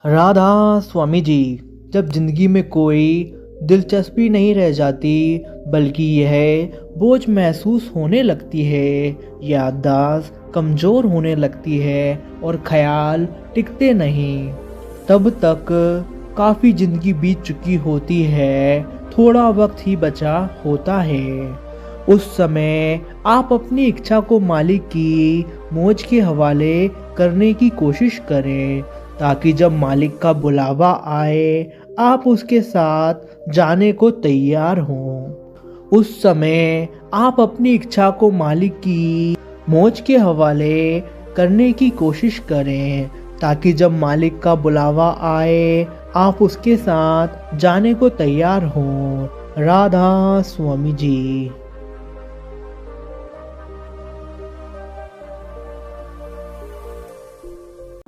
राधा स्वामी जी, जब जिंदगी में कोई दिलचस्पी नहीं रह जाती बल्कि यह बोझ महसूस होने लगती है, याददाश्त कमज़ोर होने लगती है और ख्याल टिकते नहीं, तब तक काफ़ी ज़िंदगी बीत चुकी होती है, थोड़ा वक्त ही बचा होता है। उस समय आप अपनी इच्छा को मालिक की मौज के हवाले करने की कोशिश करें, ताकि जब मालिक का बुलावा आए आप उसके साथ जाने को तैयार हों। उस समय आप अपनी इच्छा को मालिक की मौज के हवाले करने की कोशिश करें, ताकि जब मालिक का बुलावा आए आप उसके साथ जाने को तैयार हों। राधा स्वामी जी।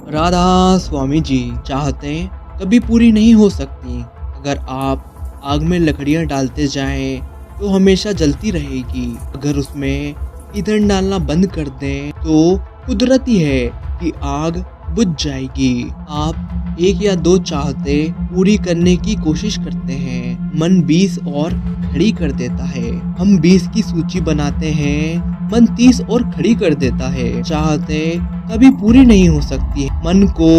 राधा स्वामी जी, चाहतें कभी पूरी नहीं हो सकती। अगर आप आग में लकड़ियां डालते जाएं तो हमेशा जलती रहेगी। अगर उसमें ईंधन डालना बंद कर दें तो कुदरती है कि आग बुझ जाएगी। आप एक या दो चाहतें पूरी करने की कोशिश करते हैं, मन 20 और खड़ी कर देता है। हम 20 की सूची बनाते हैं, मन 30 और खड़ी कर देता है। चाहतें कभी पूरी नहीं हो सकती। मन को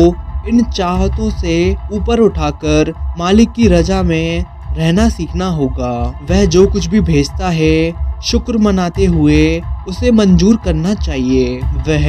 इन चाहतों से ऊपर उठाकर मालिक की रजा में रहना सीखना होगा। वह जो कुछ भी भेजता है शुक्र मनाते हुए उसे मंजूर करना चाहिए। वह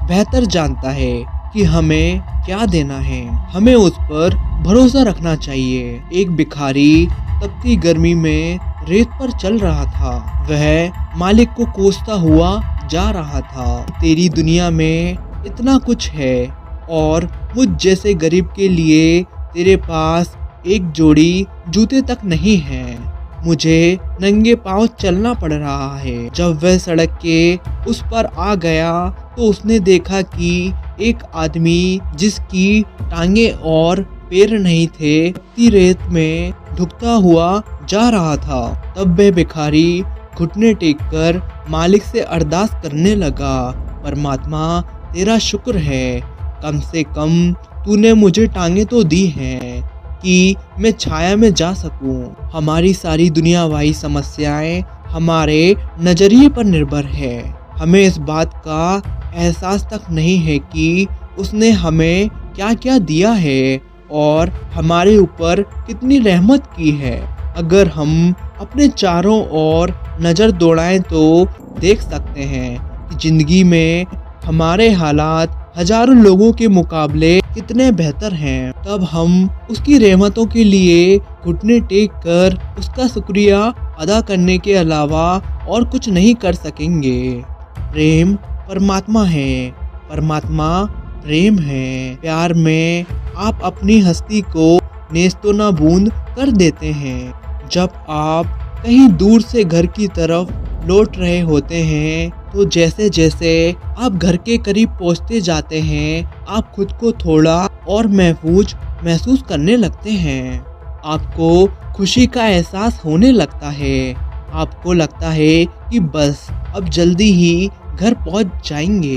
बेहतर जानता है कि हमें क्या देना है, हमें उस पर भरोसा रखना चाहिए। एक भिखारी तपती गर्मी में रेत पर चल रहा था। वह मालिक को कोसता हुआ जा रहा था। तेरी दुनिया में इतना कुछ है और मुझ जैसे गरीब के लिए तेरे पास एक जोड़ी जूते तक नहीं है। मुझे नंगे पांव चलना पड़ रहा है। जब वह सड़क के उस पर आ गया तो उसने देखा कि एक आदमी जिसकी टांगे और पैर नहीं थे, ती रेत में ढुकता हुआ जा रहा था। तब वह भिखारी घुटने टेककर मालिक से अरदास करने लगा, परमात्मा तेरा शुक्र है, कम से कम तूने मुझे टांगे तो दी हैं कि मैं छाया में जा सकूं। हमारी सारी दुनियावाई समस्याएं हमारे नजरिए पर निर्भर है। हमें इस बात का एहसास तक नहीं है कि उसने हमें क्या क्या दिया है और हमारे ऊपर कितनी रहमत की है। अगर हम अपने चारों ओर नज़र दौड़ाएं तो देख सकते हैं कि जिंदगी में हमारे हालात हजारों लोगों के मुकाबले कितने बेहतर हैं। तब हम उसकी रहमतों के लिए घुटने टेक कर उसका शुक्रिया अदा करने के अलावा और कुछ नहीं कर सकेंगे। प्रेम परमात्मा है, परमात्मा प्रेम है। प्यार में आप अपनी हस्ती को नेस्तो ना बूंद कर देते हैं। जब आप कहीं दूर से घर की तरफ लौट रहे होते हैं तो जैसे जैसे आप घर के करीब पहुंचते जाते हैं आप खुद को थोड़ा और महफूज महसूस करने लगते हैं। आपको खुशी का एहसास होने लगता है। आपको लगता है कि बस अब जल्दी ही घर पहुंच जाएंगे।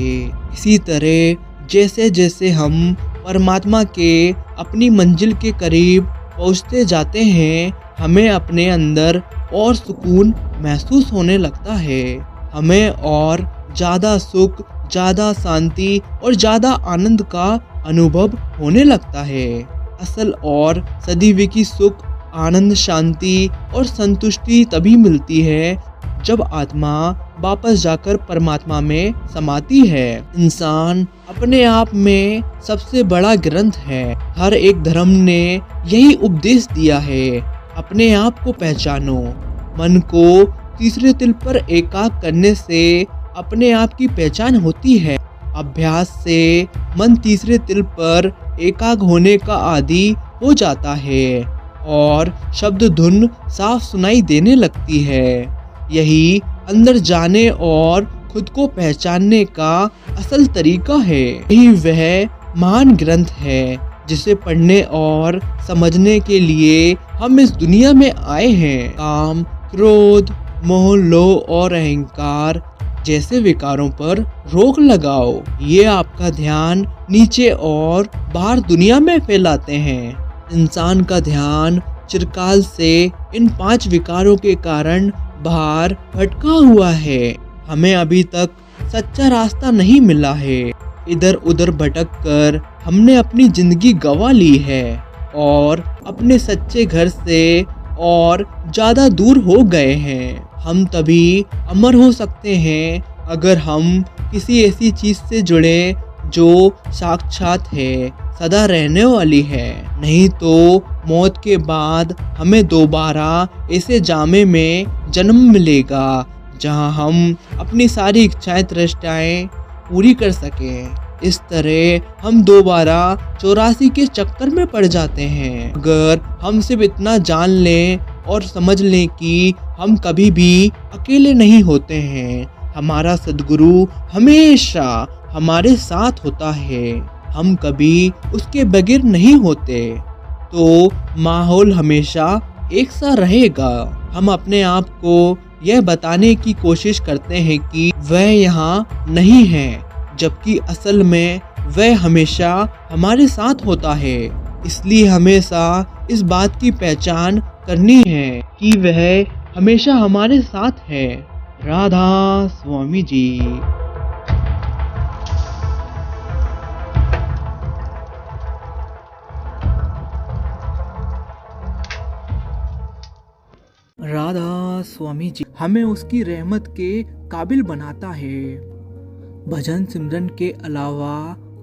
इसी तरह जैसे जैसे हम परमात्मा के अपनी मंजिल के करीब पहुंचते जाते हैं हमें अपने अंदर और सुकून महसूस होने लगता है। हमें और ज़्यादा सुख, ज़्यादा शांति और ज़्यादा आनंद का अनुभव होने लगता है। असल और सदीवे की सुख, आनंद, शांति और संतुष्टि तभी मिलती है जब आत्मा वापस जाकर परमात्मा में समाती है। इंसान अपने आप में सबसे बड़ा ग्रंथ है। हर एक धर्म ने यही उपदेश दिया है, अपने आप को पहचानो। मन को तीसरे तिल पर एकाग्र करने से अपने आप की पहचान होती है। अभ्यास से मन तीसरे तिल पर एकाग्र होने का आदी हो जाता है और शब्द धुन साफ सुनाई देने लगती है। यही अंदर जाने और खुद को पहचानने का असल तरीका है। यही वह महान ग्रंथ है जिसे पढ़ने और समझने के लिए हम इस दुनिया में आए हैं। काम, क्रोध, मोह, लोभ और अहंकार जैसे विकारों पर रोक लगाओ। ये आपका ध्यान नीचे और बाहर दुनिया में फैलाते हैं। इंसान का ध्यान चिरकाल से इन 5 विकारों के कारण बाहर भटका हुआ है। हमें अभी तक सच्चा रास्ता नहीं मिला है। इधर उधर भटक कर हमने अपनी जिंदगी गंवा ली है और अपने सच्चे घर से और ज़्यादा दूर हो गए हैं। हम तभी अमर हो सकते हैं अगर हम किसी ऐसी चीज़ से जुड़े जो साक्षात है, सदा रहने वाली है। नहीं तो मौत के बाद हमें दोबारा ऐसे जामे में जन्म मिलेगा जहां हम अपनी सारी इच्छाएं तृष्णाएं पूरी कर सकें। इस तरह हम दोबारा 84 के चक्कर में पड़ जाते हैं। अगर हम सिर्फ इतना जान लें और समझ लें कि हम कभी भी अकेले नहीं होते हैं, हमारा सद्गुरु हमेशा हमारे साथ होता है, हम कभी उसके बगैर नहीं होते, तो माहौल हमेशा एक सा रहेगा। हम अपने आप को यह बताने की कोशिश करते हैं कि वह यहाँ नहीं है, जबकि असल में वह हमेशा हमारे साथ होता है। इसलिए हमेशा इस बात की पहचान करनी है कि वह हमेशा हमारे साथ है। राधा स्वामी जी। राधा स्वामी जी हमें उसकी रहमत के काबिल बनाता है। भजन सिमरन के अलावा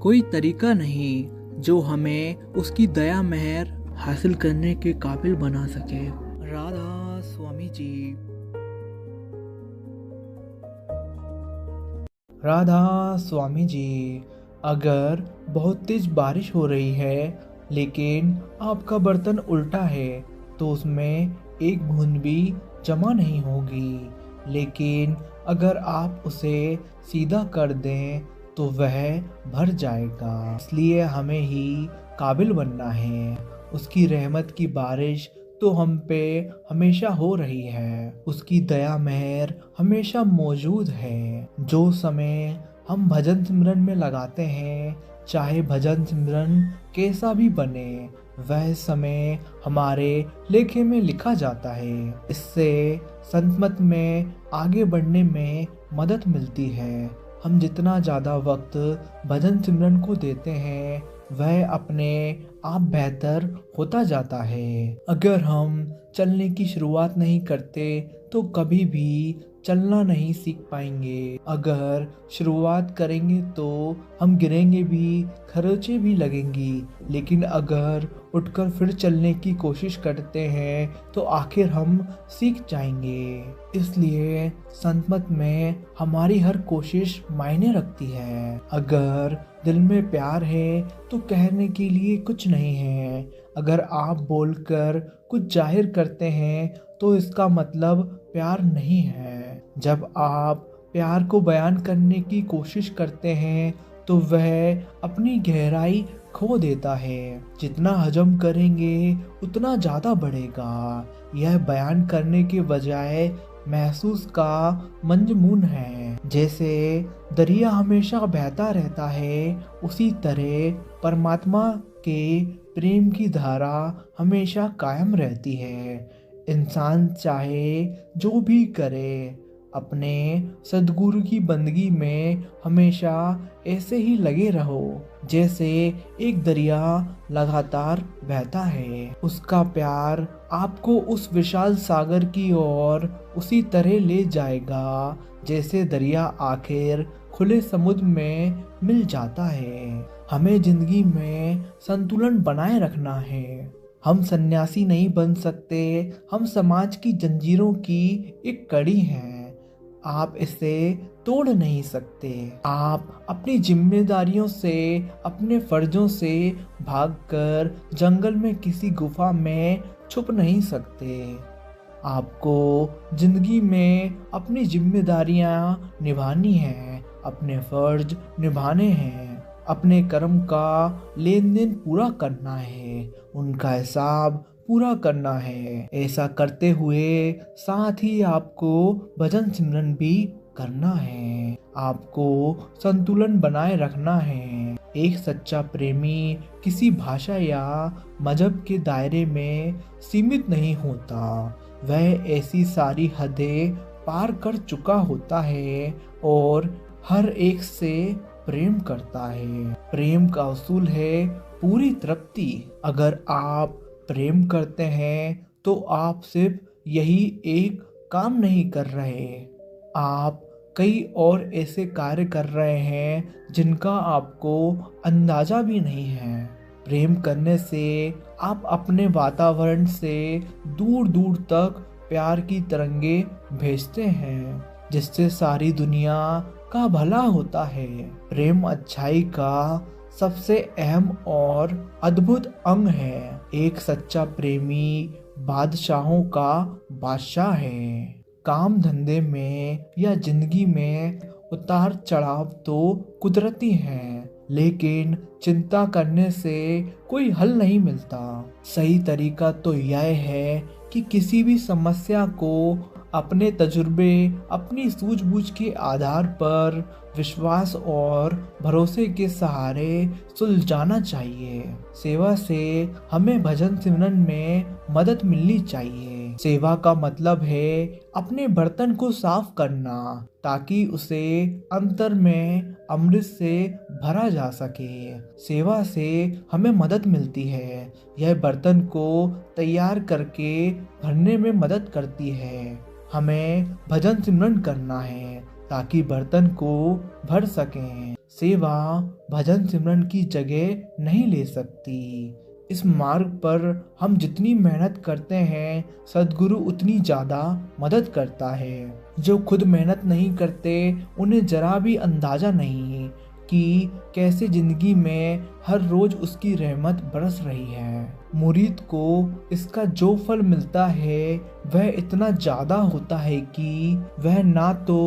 कोई तरीका नहीं जो हमें उसकी दया मेहर हासिल करने के काबिल बना सके। राधा स्वामी जी। राधा स्वामी जी, अगर बहुत तेज बारिश हो रही है लेकिन आपका बर्तन उल्टा है तो उसमें एक बूंद भी जमा नहीं होगी, लेकिन अगर आप उसे सीधा कर दें तो वह भर जाएगा। इसलिए हमें ही काबिल बनना है। उसकी रहमत की बारिश तो हम पे हमेशा हो रही है, उसकी दया मेहर हमेशा मौजूद है। जो समय हम भजन सिमरन में लगाते हैं, चाहे भजन सिमरन कैसा भी बने, वह समय हमारे लेखे में लिखा जाता है। इससे संतमत में आगे बढ़ने में मदद मिलती है। हम जितना ज़्यादा वक्त भजन सिमरन को देते हैं वह अपने आप बेहतर होता जाता है। अगर हम चलने की शुरुआत नहीं करते तो कभी भी चलना नहीं सीख पाएंगे। अगर शुरुआत करेंगे तो हम गिरेंगे भी, खरोंचें भी लगेंगी, लेकिन अगर उठकर फिर चलने की कोशिश करते हैं तो आखिर हम सीख जाएंगे। इसलिए संतमत में हमारी हर कोशिश मायने रखती है। अगर दिल में प्यार है तो कहने के लिए कुछ नहीं है। अगर आप बोलकर कुछ जाहिर करते हैं तो इसका मतलब प्यार नहीं है। जब आप प्यार को बयान करने की कोशिश करते हैं तो वह अपनी गहराई खो देता है। जितना हजम करेंगे उतना ज़्यादा बढ़ेगा। यह बयान करने के बजाय महसूस का मंजमून है। जैसे दरिया हमेशा बहता रहता है, उसी तरह परमात्मा के प्रेम की धारा हमेशा कायम रहती है। इंसान चाहे जो भी करे, अपने सद्गुरु की बंदगी में हमेशा ऐसे ही लगे रहो जैसे एक दरिया लगातार बहता है। उसका प्यार आपको उस विशाल सागर की ओर उसी तरह ले जाएगा जैसे दरिया आखिर खुले समुद्र में मिल जाता है। हमें जिंदगी में संतुलन बनाए रखना है। हम सन्यासी नहीं बन सकते, हम समाज की जंजीरों की एक कड़ी हैं। आप इसे तोड़ नहीं सकते। आप अपनी जिम्मेदारियों से, अपने फर्जों से भागकर जंगल में किसी गुफा में छुप नहीं सकते। आपको जिंदगी में अपनी जिम्मेदारियां निभानी हैं, अपने फर्ज निभाने हैं, अपने कर्म का लेन देन पूरा करना है, उनका हिसाब पूरा करना है। ऐसा करते हुए साथ ही आपको भजन सिमरन भी करना है, आपको संतुलन बनाए रखना है। एक सच्चा प्रेमी किसी भाषा या मजहब के दायरे में सीमित नहीं होता, वह ऐसी सारी हदें पार कर चुका होता है और हर एक से प्रेम करता है। प्रेम का उसूल है पूरी तृप्ति। अगर आप प्रेम करते हैं तो आप सिर्फ यही एक काम नहीं कर रहे, आप कई और ऐसे कार्य कर रहे हैं जिनका आपको अंदाजा भी नहीं है। प्रेम करने से आप अपने वातावरण से दूर दूर तक प्यार की तरंगे भेजते हैं, जिससे सारी दुनिया का भला होता है। प्रेम अच्छाई का सबसे अहम और अद्भुत अंग है। एक सच्चा प्रेमी बादशाहों का बादशाह है। काम धंधे में या जिंदगी में उतार चढ़ाव तो कुदरती हैं, लेकिन चिंता करने से कोई हल नहीं मिलता। सही तरीका तो यह है कि किसी भी समस्या को अपने तजुर्बे, अपनी सूझबूझ के आधार पर विश्वास और भरोसे के सहारे सुलझाना चाहिए। सेवा से हमें भजन सिमरन में मदद मिलनी चाहिए। सेवा का मतलब है अपने बर्तन को साफ करना ताकि उसे अंतर में अमृत से भरा जा सके। सेवा से हमें मदद मिलती है, यह बर्तन को तैयार करके भरने में मदद करती है। हमें भजन सिमरन करना है ताकि बर्तन को भर सकें। सेवा भजन सिमरन की जगह नहीं ले सकती। इस मार्ग पर हम जितनी मेहनत करते हैं, सद्गुरु उतनी ज़्यादा मदद करता है। जो खुद मेहनत नहीं करते उन्हें जरा भी अंदाज़ा नहीं कि कैसे ज़िंदगी में हर रोज़ उसकी रहमत बरस रही है। मुरीद को इसका जो फल मिलता है वह इतना ज़्यादा होता है कि वह ना तो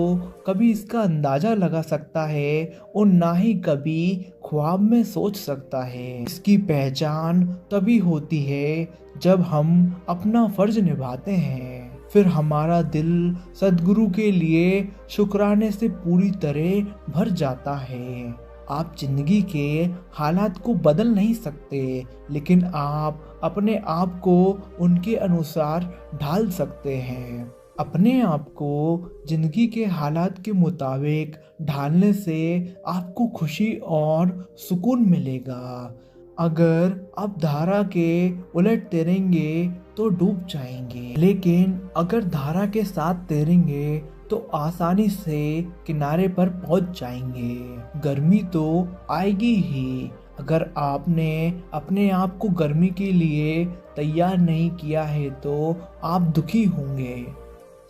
कभी इसका अंदाज़ा लगा सकता है और ना ही कभी ख्वाब में सोच सकता है। इसकी पहचान तभी होती है जब हम अपना फर्ज निभाते हैं, फिर हमारा दिल सद्गुरु के लिए शुक्राने से पूरी तरह भर जाता है। आप जिंदगी के हालात को बदल नहीं सकते, लेकिन आप अपने आप को उनके अनुसार ढाल सकते हैं। अपने आप को जिंदगी के हालात के मुताबिक ढालने से आपको खुशी और सुकून मिलेगा। अगर आप धारा के उलट तैरेंगे तो डूब जाएंगे, लेकिन अगर धारा के साथ तैरेंगे तो आसानी से किनारे पर पहुंच जाएंगे। गर्मी तो आएगी ही। अगर आपने अपने आप को गर्मी के लिए तैयार नहीं किया है तो आप दुखी होंगे।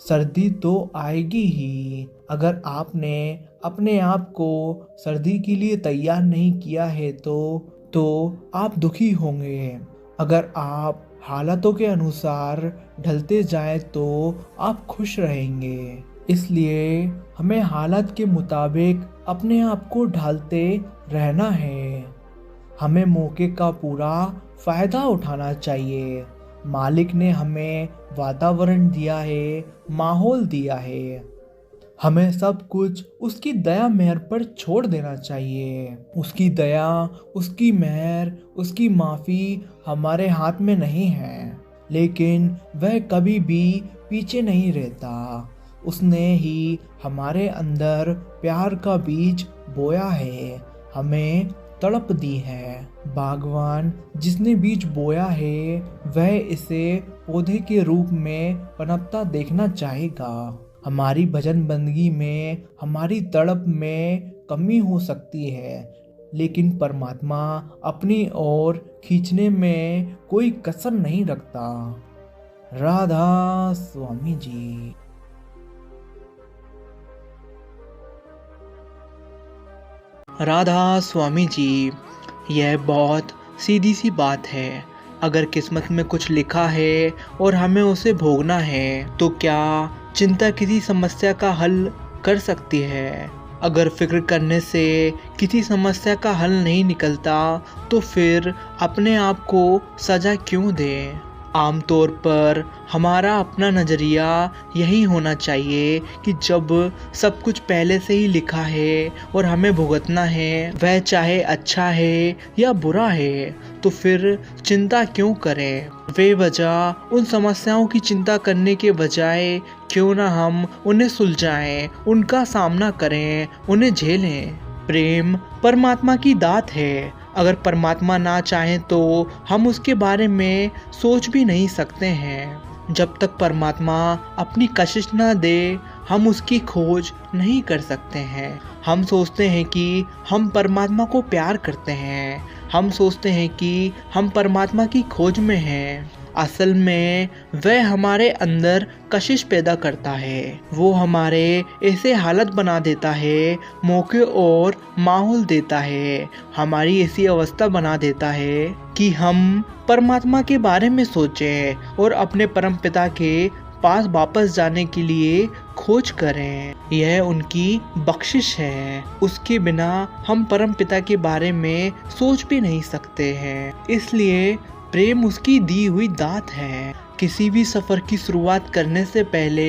सर्दी तो आएगी ही। अगर आपने अपने आप को सर्दी के लिए तैयार नहीं किया है तो आप दुखी होंगे। अगर आप हालातों के अनुसार ढलते जाएं तो आप खुश रहेंगे। इसलिए हमें हालात के मुताबिक अपने आप को ढालते रहना है। हमें मौके का पूरा फायदा उठाना चाहिए। मालिक ने हमें वातावरण दिया है, माहौल दिया है, हमें सब कुछ उसकी दया मेहर पर छोड़ देना चाहिए। उसकी दया, उसकी मेहर, उसकी माफ़ी हमारे हाथ में नहीं है, लेकिन वह कभी भी पीछे नहीं रहता। उसने ही हमारे अंदर प्यार का बीज बोया है, हमें तड़प दी है। बागवान जिसने बीज बोया है वह इसे पौधे के रूप में पनपता देखना चाहेगा। हमारी भजन बंदगी में, हमारी तड़प में कमी हो सकती है, लेकिन परमात्मा अपनी ओर खींचने में कोई कसर नहीं रखता। राधा स्वामी जी। राधा स्वामी जी, यह बहुत सीधी सी बात है। अगर किस्मत में कुछ लिखा है और हमें उसे भोगना है तो क्या चिंता किसी समस्या का हल कर सकती है? अगर फिक्र करने से किसी समस्या का हल नहीं निकलता तो फिर अपने आप को सजा क्यों दें? आमतौर पर हमारा अपना नज़रिया यही होना चाहिए कि जब सब कुछ पहले से ही लिखा है और हमें भुगतना है, वह चाहे अच्छा है या बुरा है, तो फिर चिंता क्यों करें। बेवजह उन समस्याओं की चिंता करने के बजाय क्यों ना हम उन्हें सुलझाएं, उनका सामना करें, उन्हें झेलें। प्रेम परमात्मा की दात है। अगर परमात्मा ना चाहें तो हम उसके बारे में सोच भी नहीं सकते हैं। जब तक परमात्मा अपनी कशिश ना दे, हम उसकी खोज नहीं कर सकते हैं। हम सोचते हैं कि हम परमात्मा को प्यार करते हैं, हम सोचते हैं कि हम परमात्मा की खोज में हैं। असल में वह हमारे अंदर कशिश पैदा करता है। वो हमारे ऐसे हालत बना देता है, मौके और माहौल देता है, हमारी ऐसी अवस्था बना देता है कि हम परमात्मा के बारे में सोचें और अपने परमपिता के पास वापस जाने के लिए खोज करें। यह उनकी बख्शिश है। उसके बिना हम परमपिता के बारे में सोच भी नहीं सकते हैं। इसलिए प्रेम उसकी दी हुई दात है। किसी भी सफ़र की शुरुआत करने से पहले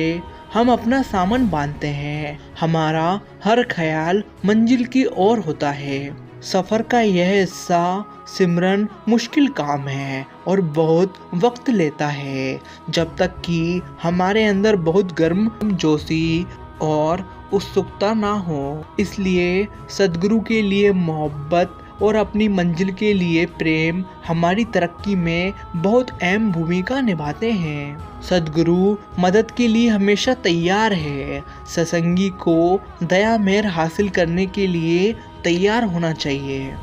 हम अपना सामान बांधते हैं। हमारा हर ख्याल मंजिल की ओर होता है। सफ़र का यह हिस्सा सिमरन मुश्किल काम है और बहुत वक्त लेता है, जब तक कि हमारे अंदर बहुत गर्मजोशी और उत्सुकता ना हो। इसलिए सद्गुरु के लिए मोहब्बत और अपनी मंजिल के लिए प्रेम हमारी तरक्की में बहुत अहम भूमिका निभाते हैं। सद्गुरु मदद के लिए हमेशा तैयार है। सत्संगी को दया मेहर हासिल करने के लिए तैयार होना चाहिए।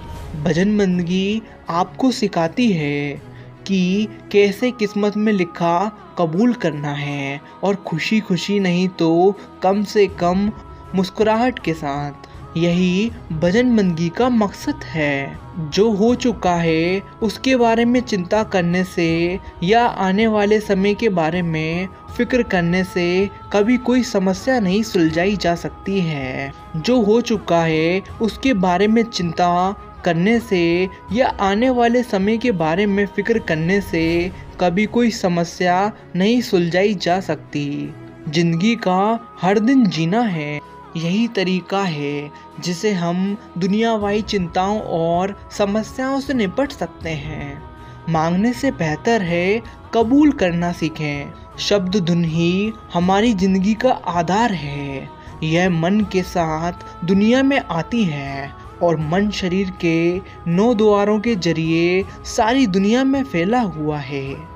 भजन बंदगी आपको सिखाती है कि कैसे किस्मत में लिखा कबूल करना है, और खुशी खुशी नहीं तो कम से कम मुस्कुराहट के साथ। यही भजन बंदगी का मकसद है। जो हो चुका है उसके बारे में चिंता करने से या आने वाले समय के बारे में फिक्र करने से कभी कोई समस्या नहीं सुलझाई जा सकती है। जो हो चुका है उसके बारे में चिंता करने से या आने वाले समय के बारे में फिक्र करने से कभी कोई समस्या नहीं सुलझाई जा सकती। जिंदगी का हर दिन जीना है, यही तरीका है जिसे हम दुनियावी चिंताओं और समस्याओं से निपट सकते हैं। मांगने से बेहतर है कबूल करना सीखें। शब्द धुन ही हमारी जिंदगी का आधार है। यह मन के साथ दुनिया में आती है और मन शरीर के 9 द्वारों के जरिए सारी दुनिया में फैला हुआ है।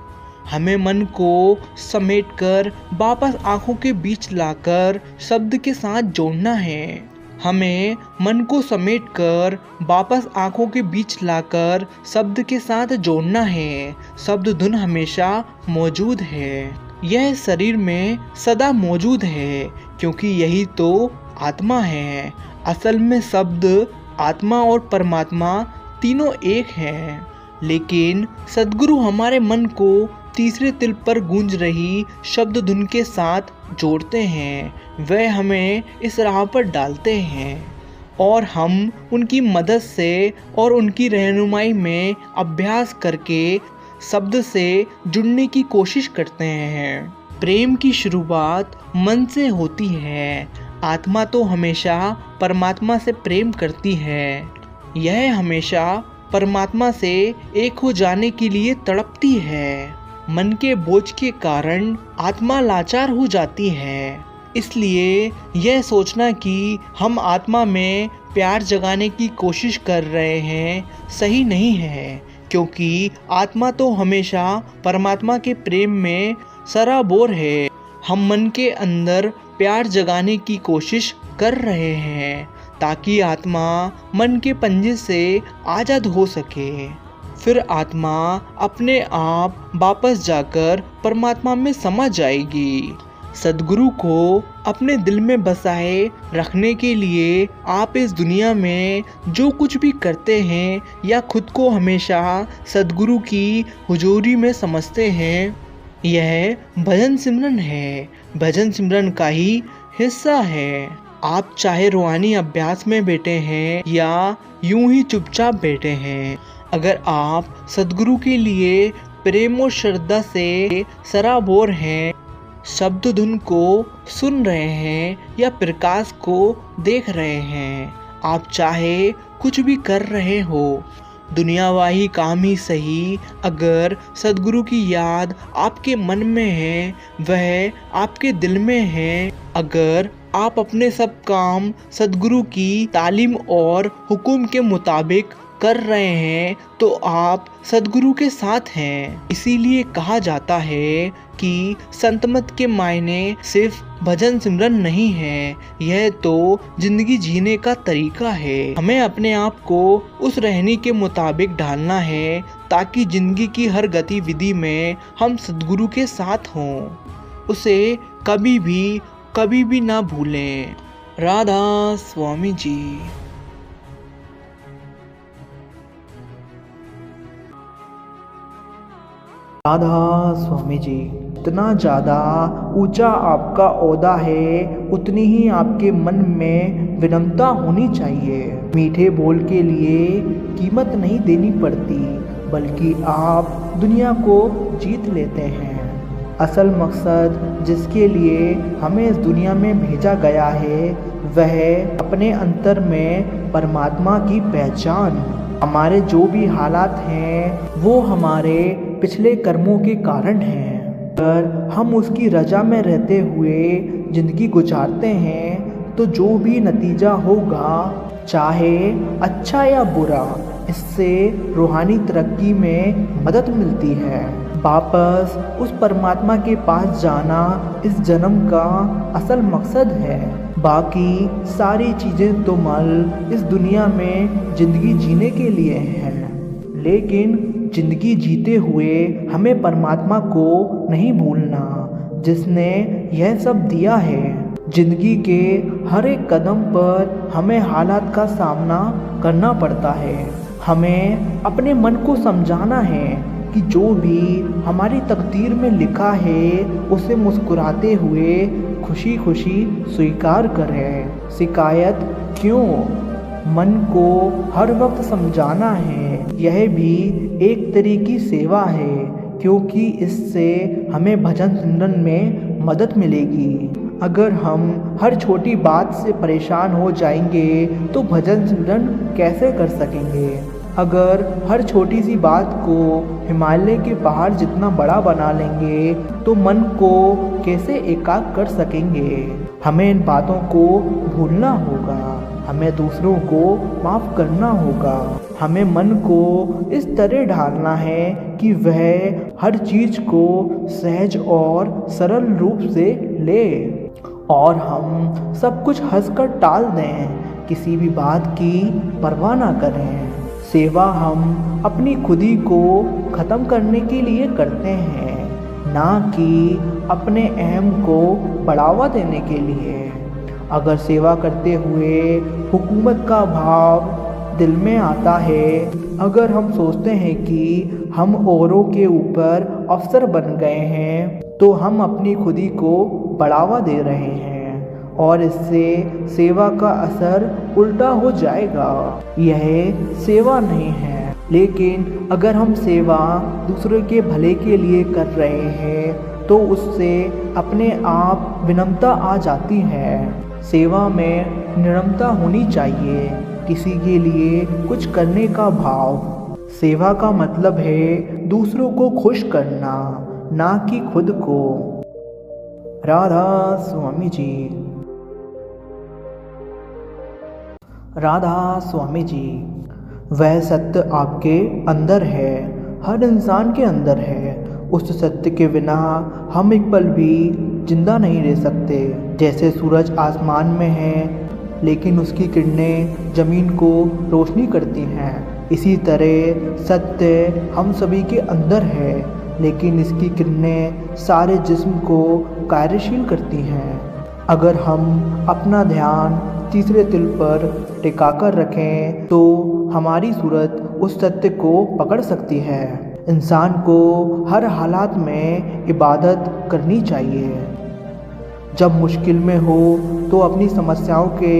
हमें मन को समेटकर वापस आंखों के बीच लाकर शब्द के साथ जोड़ना है। हमें मन को समेटकर वापस आंखों के बीच लाकर शब्द के साथ जोड़ना है। शब्द धुन हमेशा मौजूद है। यह शरीर में सदा मौजूद है, क्योंकि यही तो आत्मा है। असल में शब्द, आत्मा और परमात्मा तीनों एक हैं, लेकिन सद्गुरु हमारे मन को तीसरे तिल पर गूंज रही शब्द धुन के साथ जोड़ते हैं। वह हमें इस राह पर डालते हैं और हम उनकी मदद से और उनकी रहनुमाई में अभ्यास करके शब्द से जुड़ने की कोशिश करते हैं। प्रेम की शुरुआत मन से होती है। आत्मा तो हमेशा परमात्मा से प्रेम करती है। यह हमेशा परमात्मा से एक हो जाने के लिए तड़पती है। मन के बोझ के कारण आत्मा लाचार हो जाती है। इसलिए यह सोचना कि हम आत्मा में प्यार जगाने की कोशिश कर रहे हैं सही नहीं है, क्योंकि आत्मा तो हमेशा परमात्मा के प्रेम में सराबोर है। हम मन के अंदर प्यार जगाने की कोशिश कर रहे हैं ताकि आत्मा मन के पंजे से आज़ाद हो सके। फिर आत्मा अपने आप वापस जाकर परमात्मा में समा जाएगी। सद्गुरु को अपने दिल में बसाए रखने के लिए आप इस दुनिया में जो कुछ भी करते हैं या खुद को हमेशा सद्गुरु की हुजूरी में समझते हैं, यह भजन सिमरन है। भजन सिमरन का ही हिस्सा है। आप चाहे रूहानी अभ्यास में बैठे हैं या यूं ही चुपचाप बैठे हैं, अगर आप सद्गुरु के लिए प्रेम और श्रद्धा से सराबोर हैं, शब्द धुन को सुन रहे हैं या प्रकाश को देख रहे हैं। आप चाहे कुछ भी कर रहे हो, दुनियावाही काम ही सही, अगर सदगुरु की याद आपके मन में है, वह आपके दिल में है, अगर आप अपने सब काम सदगुरु की तालीम और हुक्म के मुताबिक कर रहे हैं तो आप सदगुरु के साथ हैं। इसीलिए कहा जाता है कि संतमत के मायने सिर्फ भजन सिमरन नहीं है, यह तो जिंदगी जीने का तरीका है। हमें अपने आप को उस रहनी के मुताबिक ढालना है ताकि जिंदगी की हर गतिविधि में हम सदगुरु के साथ हों, उसे कभी भी ना भूलें। राधा स्वामी जी। राधा स्वामी जी। जितना ज़्यादा ऊंचा आपका ओहदा है, उतनी ही आपके मन में विनम्रता होनी चाहिए। मीठे बोल के लिए कीमत नहीं देनी पड़ती, बल्कि आप दुनिया को जीत लेते हैं। असल मकसद जिसके लिए हमें इस दुनिया में भेजा गया है, वह अपने अंतर में परमात्मा की पहचान। हमारे जो भी हालात हैं वो हमारे पिछले कर्मों के कारण हैं। अगर हम उसकी रजा में रहते हुए ज़िंदगी गुजारते हैं तो जो भी नतीजा होगा, चाहे अच्छा या बुरा, इससे रूहानी तरक्की में मदद मिलती है। वापस उस परमात्मा के पास जाना इस जन्म का असल मकसद है। बाकी सारी चीज़ें तो मल इस दुनिया में ज़िंदगी जीने के लिए हैं, लेकिन ज़िंदगी जीते हुए हमें परमात्मा को नहीं भूलना, जिसने यह सब दिया है। ज़िंदगी के हर एक कदम पर हमें हालात का सामना करना पड़ता है। हमें अपने मन को समझाना है कि जो भी हमारी तकदीर में लिखा है उसे मुस्कुराते हुए खुशी खुशी स्वीकार करें। शिकायत क्यों? मन को हर वक्त समझाना है, यह भी एक तरह की सेवा है, क्योंकि इससे हमें भजन सिमरन में मदद मिलेगी। अगर हम हर छोटी बात से परेशान हो जाएंगे तो भजन सिमरन कैसे कर सकेंगे? अगर हर छोटी सी बात को हिमालय के पहाड़ जितना बड़ा बना लेंगे तो मन को कैसे एकाग्र कर सकेंगे? हमें इन बातों को भूलना होगा, हमें दूसरों को माफ़ करना होगा। हमें मन को इस तरह ढालना है कि वह हर चीज़ को सहज और सरल रूप से ले, और हम सब कुछ हंसकर टाल दें, किसी भी बात की परवाह ना करें। सेवा हम अपनी खुदी को ख़त्म करने के लिए करते हैं, ना कि अपने अहम को बढ़ावा देने के लिए। अगर सेवा करते हुए हुकूमत का भाव दिल में आता है, अगर हम सोचते हैं कि हम औरों के ऊपर अफसर बन गए हैं, तो हम अपनी खुदी को बढ़ावा दे रहे हैं और इससे सेवा का असर उल्टा हो जाएगा। यह सेवा नहीं है। लेकिन अगर हम सेवा दूसरे के भले के लिए कर रहे हैं तो उससे अपने आप विनम्रता आ जाती है। सेवा में निरंतरता होनी चाहिए, किसी के लिए कुछ करने का भाव। सेवा का मतलब है दूसरों को खुश करना, ना कि खुद को। राधा स्वामी जी। राधा स्वामी जी। वह सत्य आपके अंदर है, हर इंसान के अंदर है। उस सत्य के बिना हम एक पल भी जिंदा नहीं रह सकते। जैसे सूरज आसमान में है लेकिन उसकी किरणें ज़मीन को रोशनी करती हैं, इसी तरह सत्य हम सभी के अंदर है, लेकिन इसकी किरणें सारे जिस्म को कार्यशील करती हैं। अगर हम अपना ध्यान तीसरे तिल पर टिकाकर रखें तो हमारी सूरत उस सत्य को पकड़ सकती है। इंसान को हर हालात में इबादत करनी चाहिए। जब मुश्किल में हो तो अपनी समस्याओं के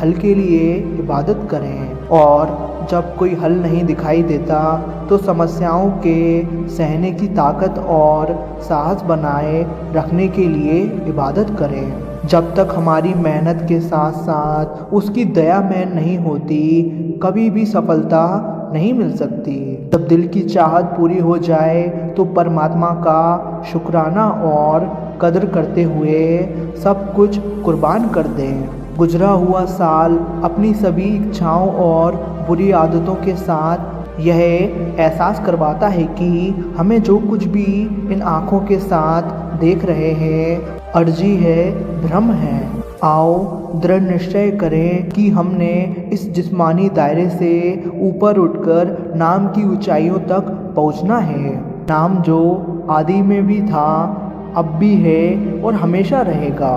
हल के लिए इबादत करें, और जब कोई हल नहीं दिखाई देता तो समस्याओं के सहने की ताकत और साहस बनाए रखने के लिए इबादत करें। जब तक हमारी मेहनत के साथ साथ उसकी दया में नहीं होती, कभी भी सफलता नहीं मिल सकती। जब दिल की चाहत पूरी हो जाए तो परमात्मा का शुक्राना और कदर करते हुए सब कुछ कुर्बान कर दें। गुजरा हुआ साल अपनी सभी इच्छाओं और बुरी आदतों के साथ यह एहसास करवाता है कि हमें जो कुछ भी इन आँखों के साथ देख रहे हैं अर्जी है, भ्रम है। आओ दृढ़ निश्चय करें कि हमने इस जिस्मानी दायरे से ऊपर उठकर नाम की ऊंचाइयों तक पहुंचना है। नाम जो आदि में भी था, अब भी है और हमेशा रहेगा।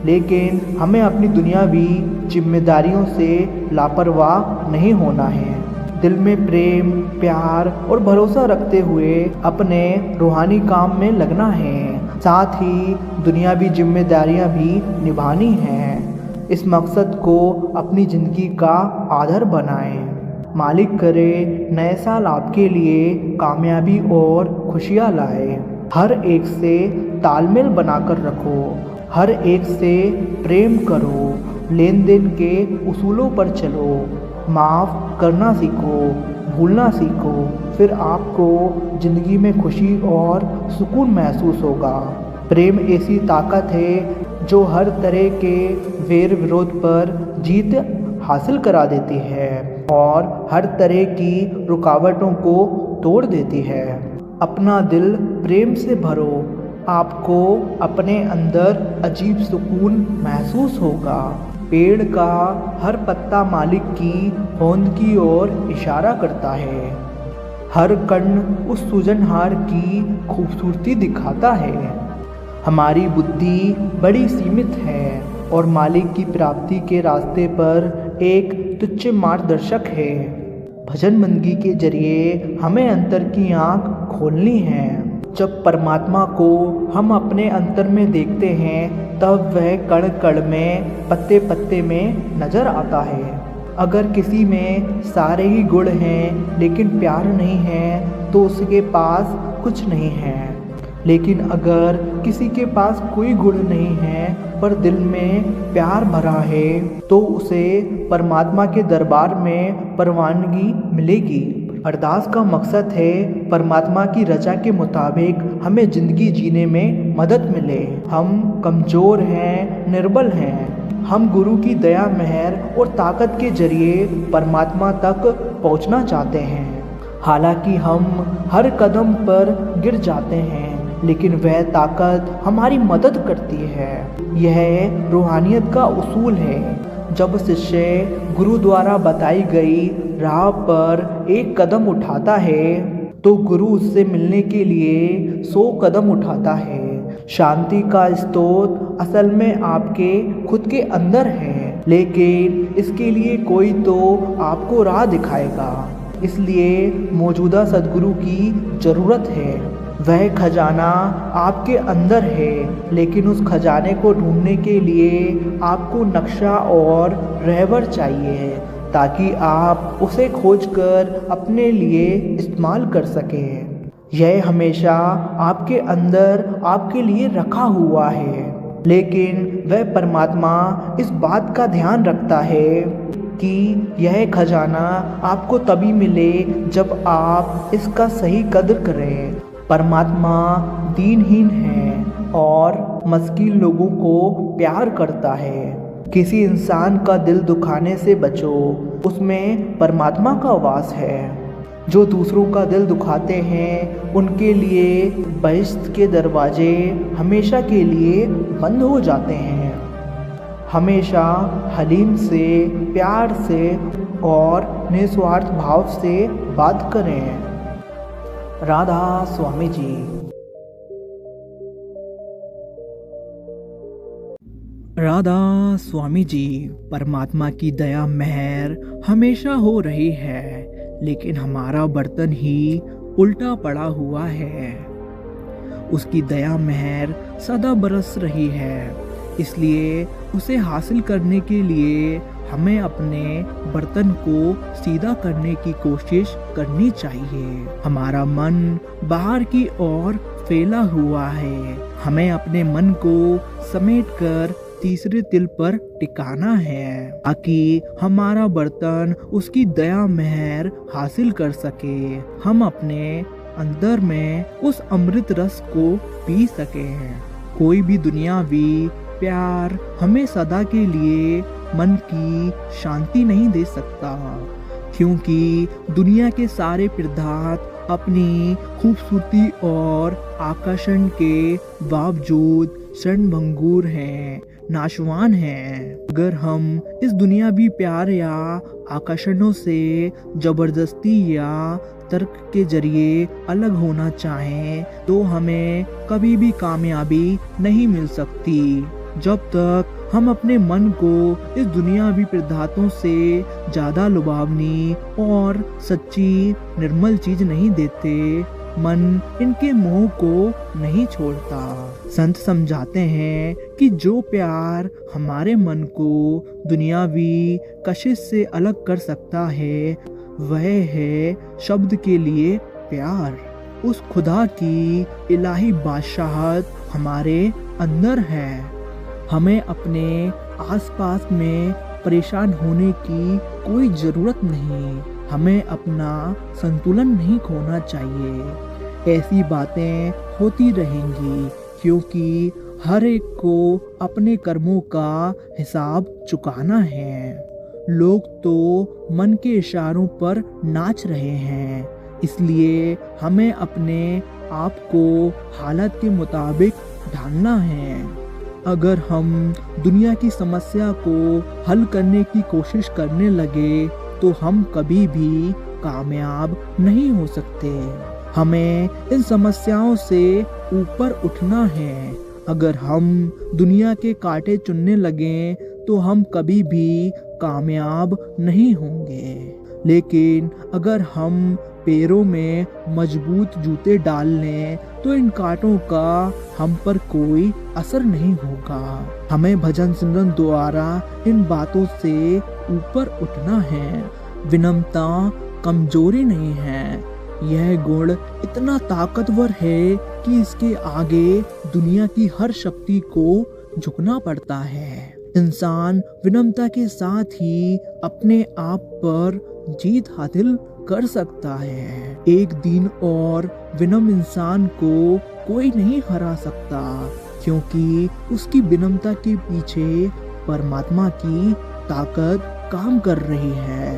लेकिन हमें अपनी दुनियावी जिम्मेदारियों से लापरवाह नहीं होना है। दिल में प्रेम, प्यार और भरोसा रखते हुए अपने रूहानी काम में लगना है। साथ ही दुनियावी जिम्मेदारियां भी निभानी हैं। इस मकसद को अपनी ज़िंदगी का आधार बनाएं। मालिक करे नए साल आपके लिए कामयाबी और खुशियाँ लाए। हर एक से तालमेल बनाकर रखो, हर एक से प्रेम करो, लेन देन के उसूलों पर चलो, माफ़ करना सीखो, भूलना सीखो, फिर आपको ज़िंदगी में खुशी और सुकून महसूस होगा। प्रेम ऐसी ताकत है जो हर तरह के वैर विरोध पर जीत हासिल करा देती है और हर तरह की रुकावटों को तोड़ देती है। अपना दिल प्रेम से भरो, आपको अपने अंदर अजीब सुकून महसूस होगा। पेड़ का हर पत्ता मालिक की होंद की ओर इशारा करता है। हर कण उस सूजनहार की खूबसूरती दिखाता है। हमारी बुद्धि बड़ी सीमित है और मालिक की प्राप्ति के रास्ते पर एक तुच्छ मार्गदर्शक है। भजन बंदगी के जरिए हमें अंतर की आँख खोलनी है। जब परमात्मा को हम अपने अंतर में देखते हैं तब वह कण कण में, पत्ते पत्ते में नज़र आता है। अगर किसी में सारे ही गुण हैं लेकिन प्यार नहीं है तो उसके पास कुछ नहीं है। लेकिन अगर किसी के पास कोई गुण नहीं है पर दिल में प्यार भरा है तो उसे परमात्मा के दरबार में परवानगी मिलेगी। अरदास का मकसद है परमात्मा की रजा के मुताबिक हमें ज़िंदगी जीने में मदद मिले। हम कमज़ोर हैं, निर्बल हैं। हम गुरु की दया, मेहर और ताकत के जरिए परमात्मा तक पहुंचना चाहते हैं। हालांकि हम हर कदम पर गिर जाते हैं लेकिन वह ताकत हमारी मदद करती है। यह रूहानियत का उसूल है। जब शिष्य गुरु द्वारा बताई गई राह पर एक कदम उठाता है तो गुरु उससे मिलने के लिए 100 कदम उठाता है। शांति का स्रोत असल में आपके खुद के अंदर है, लेकिन इसके लिए कोई तो आपको राह दिखाएगा। इसलिए मौजूदा सद्गुरु की ज़रूरत है। वह खजाना आपके अंदर है, लेकिन उस खजाने को ढूंढने के लिए आपको नक्शा और रहबर चाहिए ताकि आप उसे खोजकर अपने लिए इस्तेमाल कर सकें। यह हमेशा आपके अंदर आपके लिए रखा हुआ है, लेकिन वह परमात्मा इस बात का ध्यान रखता है कि यह खजाना आपको तभी मिले जब आप इसका सही कदर करें। परमात्मा दीनहीन है और मस्कीन लोगों को प्यार करता है। किसी इंसान का दिल दुखाने से बचो, उसमें परमात्मा का वास है। जो दूसरों का दिल दुखाते हैं उनके लिए बहिश्त के दरवाजे हमेशा के लिए बंद हो जाते हैं। हमेशा हलीम से, प्यार से और निस्वार्थ भाव से बात करें। राधा स्वामी जी। राधा स्वामी जी। परमात्मा की दया मेहर हमेशा हो रही है, लेकिन हमारा बर्तन ही उल्टा पड़ा हुआ है। उसकी दया मेहर सदा बरस रही है, इसलिए उसे हासिल करने के लिए हमें अपने बर्तन को सीधा करने की कोशिश करनी चाहिए। हमारा मन बाहर की ओर फैला हुआ है। हमें अपने मन को समेटकर तीसरे तिल पर टिकाना है ताकि हमारा बर्तन उसकी दया मेहर हासिल कर सके। हम अपने अंदर में उस अमृत रस को पी सके। कोई भी दुनियावी प्यार हमें सदा के लिए मन की शांति नहीं दे सकता, क्योंकि दुनिया के सारे पदार्थ अपनी खूबसूरती और आकर्षण के बावजूद क्षणभंगुर हैं, नाशवान हैं। अगर हम इस दुनियावी प्यार या आकर्षणों से जबरदस्ती या तर्क के जरिए अलग होना चाहें तो हमें कभी भी कामयाबी नहीं मिल सकती। जब तक हम अपने मन को इस दुनियावी पदार्थों से ज्यादा लुभावनी और सच्ची निर्मल चीज नहीं देते, मन इनके मोह को नहीं छोड़ता। संत समझाते हैं कि जो प्यार हमारे मन को दुनियावी कशिश से अलग कर सकता है, वह है शब्द के लिए प्यार। उस खुदा की इलाही बादशाहत हमारे अंदर है। हमें अपने आसपास में परेशान होने की कोई जरूरत नहीं। हमें अपना संतुलन नहीं खोना चाहिए। ऐसी बातें होती रहेंगी क्योंकि हर एक को अपने कर्मों का हिसाब चुकाना है। लोग तो मन के इशारों पर नाच रहे हैं, इसलिए हमें अपने आप को हालत के मुताबिक ढालना है। अगर हम दुनिया की समस्या को हल करने की कोशिश करने लगे तो हम कभी भी कामयाब नहीं हो सकते। हमें इन समस्याओं से ऊपर उठना है। अगर हम दुनिया के कांटे चुनने लगे तो हम कभी भी कामयाब नहीं होंगे। लेकिन अगर हम पैरों में मजबूत जूते डाल लें तो इन कांटों का हम पर कोई असर नहीं होगा। हमें भजन सिमरन द्वारा इन बातों से ऊपर उठना है। विनम्रता कमजोरी नहीं है, यह गुण इतना ताकतवर है कि इसके आगे दुनिया की हर शक्ति को झुकना पड़ता है। इंसान विनम्रता के साथ ही अपने आप पर जीत हासिल कर सकता है। एक दिन और विनम्र इंसान को कोई नहीं हरा सकता, क्योंकि उसकी विनम्रता के पीछे परमात्मा की ताकत काम कर रही है।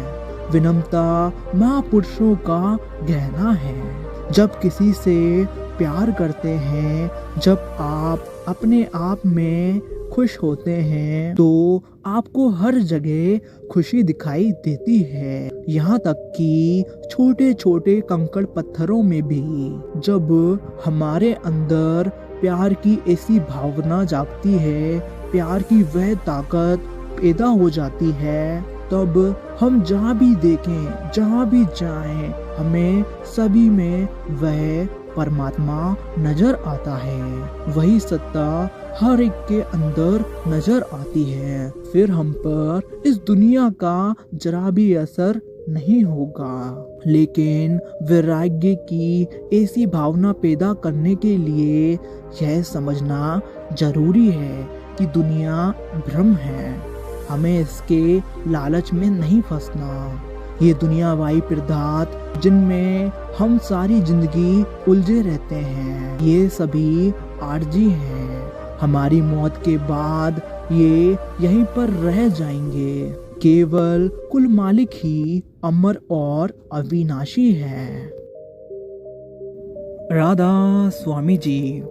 विनम्रता महापुरुषों का गहना है। जब किसी से प्यार करते हैं, जब आप अपने आप में खुश होते हैं, तो आपको हर जगह खुशी दिखाई देती है, यहाँ तक कि छोटे छोटे कंकड़ पत्थरों में भी। जब हमारे अंदर प्यार की ऐसी भावना जागती है, प्यार की वह ताकत पैदा हो जाती है, तब हम जहाँ भी देखें, जहाँ भी जाएं, हमें सभी में वह परमात्मा नजर आता है। वही सत्ता हर एक के अंदर नजर आती है। फिर हम पर इस दुनिया का जरा भी असर नहीं होगा। लेकिन वैराग्य की ऐसी भावना पैदा करने के लिए यह समझना जरूरी है कि दुनिया भ्रम है। हमें इसके लालच में नहीं फंसना। ये दुनियावी पदार्थ जिनमें हम सारी जिंदगी उलझे रहते हैं, ये सभी आर्जी हैं। हमारी मौत के बाद ये यहीं पर रह जाएंगे। केवल कुल मालिक ही अमर और अविनाशी है। राधा स्वामी जी।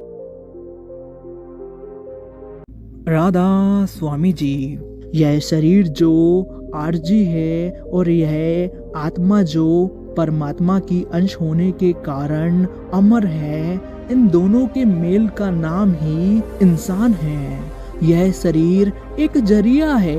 राधा स्वामी जी। यह शरीर जो आर्जी है और यह आत्मा जो परमात्मा की अंश होने के कारण अमर है, इन दोनों के मेल का नाम ही इंसान है। यह शरीर एक जरिया है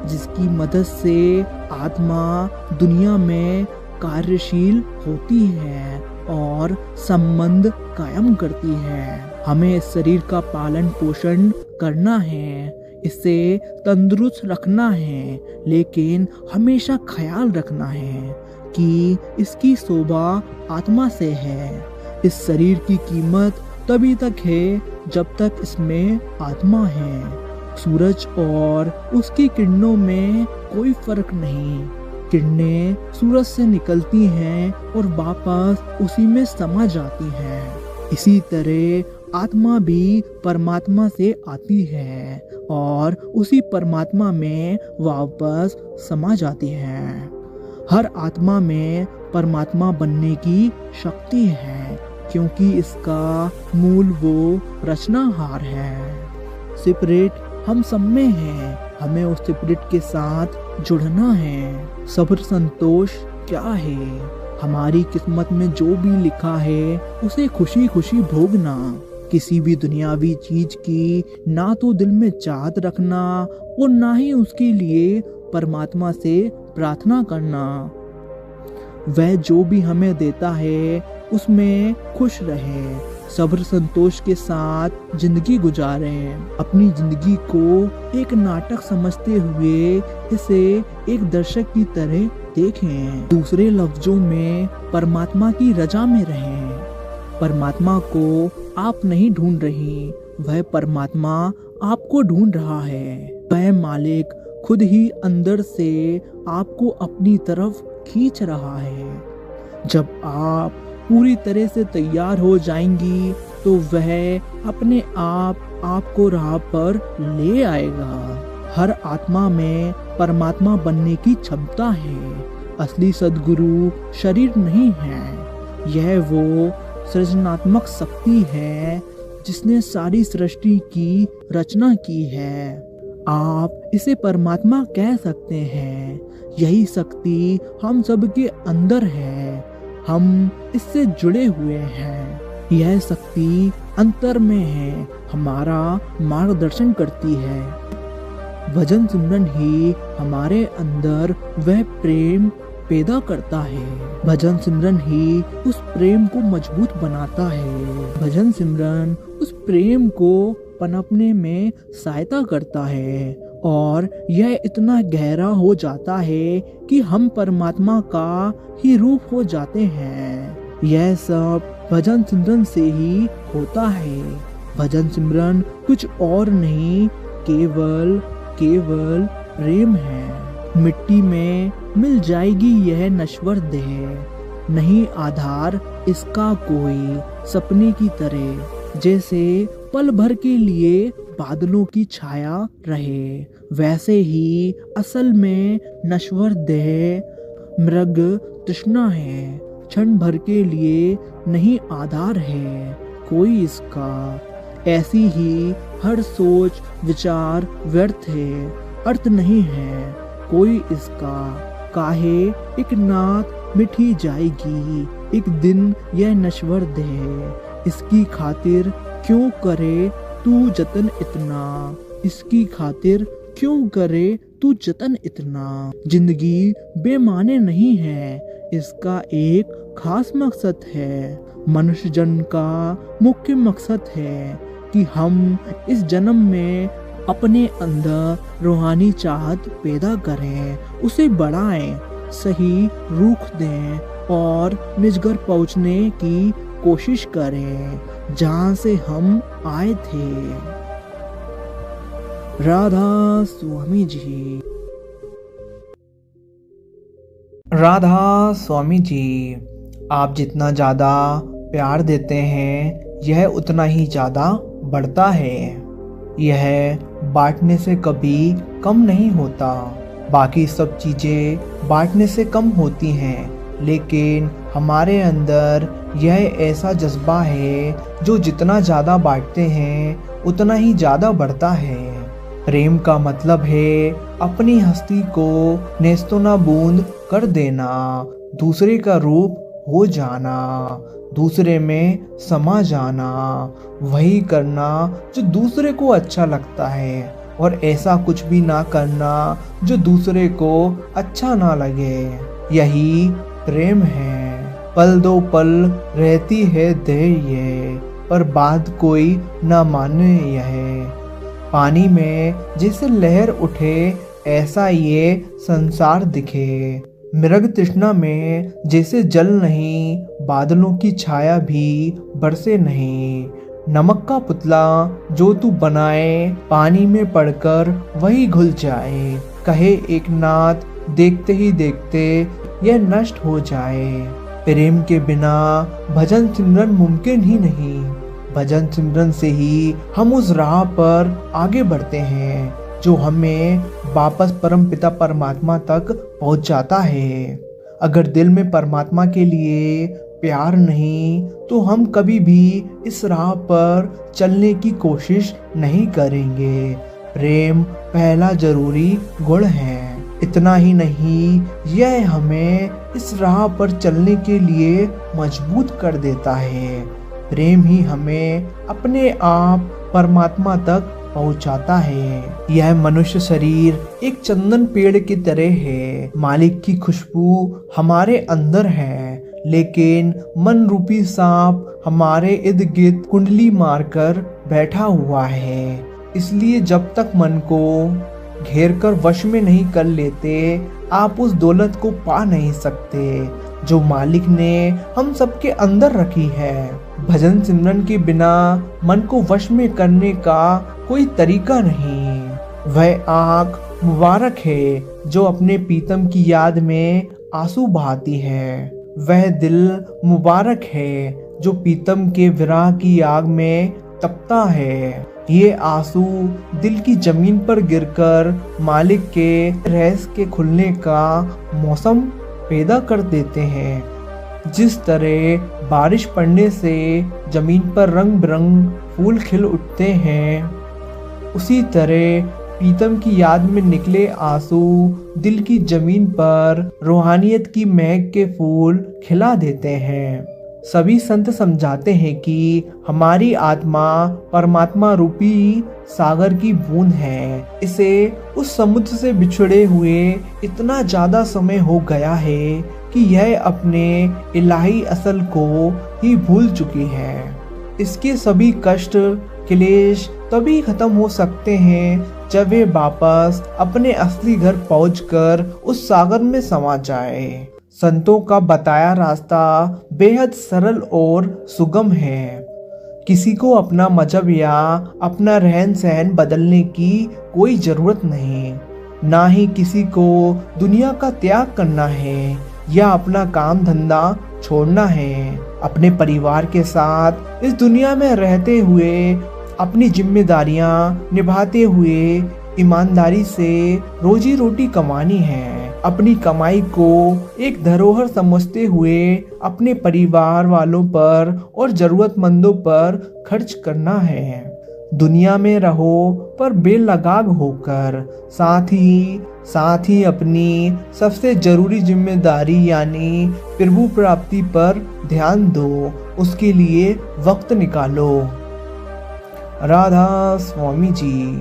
जिसकी मदद से आत्मा दुनिया में कार्यशील होती है और संबंध कायम करती है। हमें इस शरीर का पालन पोषण करना है। इसे तंदुरुस्त रखना है, लेकिन हमेशा ख्याल रखना है कि इसकी शोभा आत्मा से है। इस शरीर की कीमत तभी तक है जब तक इसमें आत्मा है। सूरज और उसकी किरणों में कोई फर्क नहीं। किरणें सूरज से निकलती हैं और वापस उसी में समा जाती हैं। इसी तरह आत्मा भी परमात्मा से आती है और उसी परमात्मा में वापस समा जाती है। हर आत्मा में परमात्मा बनने की शक्ति है, क्योंकि इसका मूल वो रचनाहार है। स्पिरिट हम सब में है, हमें उस स्पिरिट के साथ जुड़ना है। सब्र संतोष क्या है? हमारी किस्मत में जो भी लिखा है उसे खुशी खुशी भोगना। किसी भी दुनियावी चीज की ना तो दिल में चाहत रखना और ना ही उसके लिए परमात्मा से प्रार्थना करना। वह जो भी हमें देता है उसमें खुश रहे, सब्र संतोष के साथ जिंदगी गुजारें। अपनी जिंदगी को एक नाटक समझते हुए इसे एक दर्शक की तरह देखें। दूसरे लफ्जों में परमात्मा की रजा में रहें। परमात्मा को आप नहीं ढूंढ रही, वह परमात्मा आपको ढूंढ रहा है। वह मालिक खुद ही अंदर से आपको अपनी तरफ खींच रहा है। जब आप पूरी तरह से तैयार हो जाएंगी तो वह अपने आप आपको राह पर ले आएगा। हर आत्मा में परमात्मा बनने की क्षमता है। असली सद्गुरु शरीर नहीं है, यह वो सृजनात्मक शक्ति है जिसने सारी सृष्टि की रचना की है। आप इसे परमात्मा कह सकते हैं। यही शक्ति हम सब के अंदर है, हम इससे जुड़े हुए हैं। यह शक्ति अंतर में है, हमारा मार्गदर्शन करती है। भजन सिमरन ही हमारे अंदर वह प्रेम पैदा करता है। भजन सिमरन ही उस प्रेम को मजबूत बनाता है। भजन सिमरन उस प्रेम को पनपने में सहायता करता है और यह इतना गहरा हो जाता है कि हम परमात्मा का ही रूप हो जाते हैं। यह सब भजन सिमरन से ही होता है। भजन सिमरन कुछ और नहीं, केवल प्रेम है। मिट्टी में मिल जाएगी यह नश्वर देह, नहीं आधार इसका कोई। सपने की तरह जैसे पल भर के लिए बादलों की छाया रहे, वैसे ही असल में नश्वर देह मृग तृष्णा है। क्षण भर के लिए नहीं आधार है कोई इसका। ऐसी ही हर सोच विचार व्यर्थ है, अर्थ नहीं है कोई इसका। काहे एक नात मिठी जाएगी एक दिन यह नश्वर देह। इसकी खातिर क्यों करे तू जतन इतना, इसकी खातिर क्यों करे तू जतन इतना। जिंदगी बेमाने नहीं है, इसका एक खास मकसद है। मनुष्य जन्म का मुख्य मकसद है कि हम इस जन्म में अपने अंदर रूहानी चाहत पैदा करें, उसे बढ़ाएं, सही रुख दें और निजगर पहुंचने की कोशिश करें जहां से हम आए थे। राधा स्वामी जी। राधा स्वामी जी, आप जितना ज़्यादा प्यार देते हैं यह उतना ही ज़्यादा बढ़ता है। यह बांटने से कभी कम नहीं होता। बाकी सब चीज़ें बांटने से कम होती हैं, लेकिन हमारे अंदर यह ऐसा जज्बा है जो जितना ज़्यादा बांटते हैं उतना ही ज़्यादा बढ़ता है। प्रेम का मतलब है अपनी हस्ती को नेस्तोनाबूद कर देना, दूसरे का रूप हो जाना, दूसरे में समा जाना, वही करना जो दूसरे को अच्छा लगता है और ऐसा कुछ भी ना करना जो दूसरे को अच्छा ना लगे। यही प्रेम है। पल दो पल रहती है देर ये, पर बात कोई ना माने यह। पानी में जैसे लहर उठे ऐसा ये संसार दिखे। मृग तृष्णा में जैसे जल नहीं, बादलों की छाया भी बरसे नहीं। नमक का पुतला जो तू बनाए, पानी में पड़कर वही घुल जाए। कहे एक नाथ देखते ही देखते यह नष्ट हो जाए। प्रेम के बिना भजन सिमरन मुमकिन ही नहीं। भजन सिमरन से ही हम उस राह पर आगे बढ़ते हैं जो हमें वापस परम पिता परमात्मा तक पहुंचाता है। अगर दिल में परमात्मा के लिए प्यार नहीं तो हम कभी भी इस राह पर चलने की कोशिश नहीं करेंगे। प्रेम पहला जरूरी गुण है। इतना ही नहीं, यह हमें इस राह पर चलने के लिए मजबूत कर देता है। प्रेम ही हमें अपने आप परमात्मा तक पहुंचाता है। यह मनुष्य शरीर एक चंदन पेड़ की तरह है। मालिक की खुशबू हमारे अंदर है, लेकिन मन रूपी सांप हमारे इर्द गिर्द कुंडली मारकर बैठा हुआ है। इसलिए जब तक मन को घेर कर वश में नहीं कर लेते, आप उस दौलत को पा नहीं सकते जो मालिक ने हम सबके अंदर रखी है। भजन सिमरन के बिना मन को वश में करने का कोई तरीका नहीं। वह आँख मुबारक है जो अपने प्रीतम की याद में आंसू बहाती है। वह दिल मुबारक है जो प्रीतम के विरह की आग में तपता है। ये आंसू दिल की जमीन पर गिरकर मालिक के रहस्य के खुलने का मौसम पैदा कर देते हैं। जिस तरह बारिश पड़ने से जमीन पर रंग बिरंग फूल खिल उठते हैं, उसी तरह प्रीतम की याद में निकले आंसू दिल की जमीन पर रूहानियत की महक के फूल खिला देते हैं। सभी संत समझाते हैं कि हमारी आत्मा परमात्मा रूपी सागर की बूंद है। इसे उस समुद्र से बिछड़े हुए इतना ज्यादा समय हो गया है कि यह अपने इलाही असल को ही भूल चुकी है। इसके सभी कष्ट क्लेश तभी खत्म हो सकते हैं जब वे वापस अपने असली घर पहुंचकर उस सागर में समा जाए। संतों का बताया रास्ता बेहद सरल और सुगम है। किसी को अपना मजहब या अपना रहन सहन बदलने की कोई जरूरत नहीं। ना ही किसी को दुनिया का त्याग करना है या अपना काम धंधा छोड़ना है। अपने परिवार के साथ इस दुनिया में रहते हुए अपनी जिम्मेदारियां निभाते हुए ईमानदारी से रोजी रोटी कमानी है। अपनी कमाई को एक धरोहर समझते हुए अपने परिवार वालों पर और जरूरतमंदों पर खर्च करना है। दुनिया में रहो पर बेलगाम होकर, साथ ही अपनी सबसे जरूरी जिम्मेदारी यानी प्रभु प्राप्ति पर ध्यान दो। उसके लिए वक्त निकालो। राधा स्वामी जी।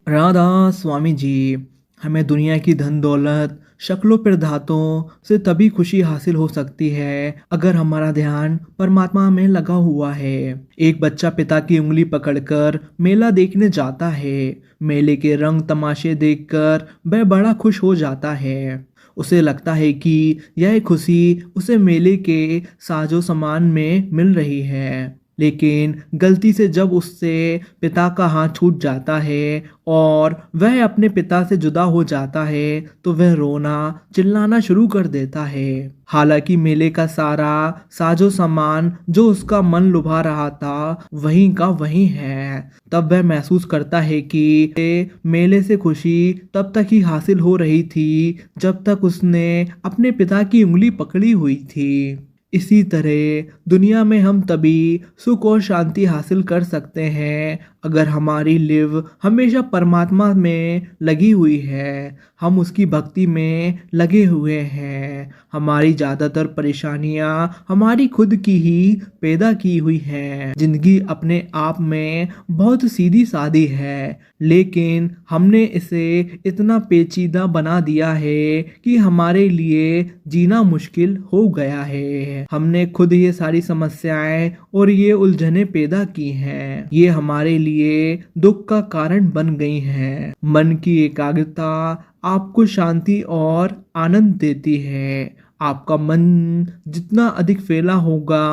राधा स्वामी जी, हमें दुनिया की धन दौलत शक्लों प्रदातों से तभी खुशी हासिल हो सकती है अगर हमारा ध्यान परमात्मा में लगा हुआ है। एक बच्चा पिता की उंगली पकड़कर मेला देखने जाता है। मेले के रंग तमाशे देखकर वह बड़ा खुश हो जाता है। उसे लगता है कि यह खुशी उसे मेले के साजो सामान में मिल रही है, लेकिन गलती से जब उससे पिता का हाथ छूट जाता है और वह अपने पिता से जुदा हो जाता है तो वह रोना चिल्लाना शुरू कर देता है। हालांकि मेले का सारा साजो सामान जो उसका मन लुभा रहा था वहीं का वहीं है। तब वह महसूस करता है कि मेले से खुशी तब तक ही हासिल हो रही थी जब तक उसने अपने पिता की उंगली पकड़ी हुई थी। इसी तरह दुनिया में हम तभी सुख और शांति हासिल कर सकते हैं अगर हमारी लिव हमेशा परमात्मा में लगी हुई है, हम उसकी भक्ति में लगे हुए हैं, हमारी ज़्यादातर परेशानियां हमारी खुद की ही पैदा की हुई हैं। जिंदगी अपने आप में बहुत सीधी सादी है, लेकिन हमने इसे इतना पेचीदा बना दिया है कि हमारे लिए जीना मुश्किल हो गया है। हमने खुद ये सारी समस्याएं और ये उलझनें पैदा की हैं। ये हमारे लिए दुख का कारण बन गई हैं। मन की एकाग्रता आपको शांति और आनंद देती है। आपका मन जितना अधिक फैला होगा,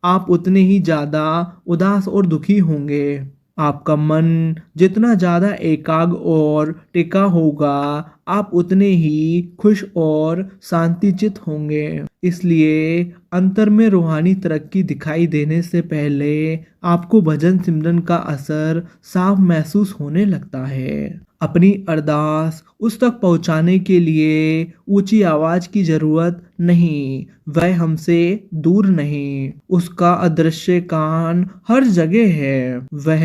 आप उतने ही ज़्यादा उदास और दुखी होंगे। आपका मन जितना ज़्यादा एकाग्र और टिका होगा, आप उतने ही खुश और शांतिचित होंगे। इसलिए अंतर में रूहानी तरक्की दिखाई देने से पहले आपको भजन सिमरन का असर साफ महसूस होने लगता है। अपनी अरदास उस तक पहुंचाने के लिए ऊंची आवाज की जरूरत नहीं, वह हमसे दूर नहीं। उसका अदृश्य कान हर जगह है, वह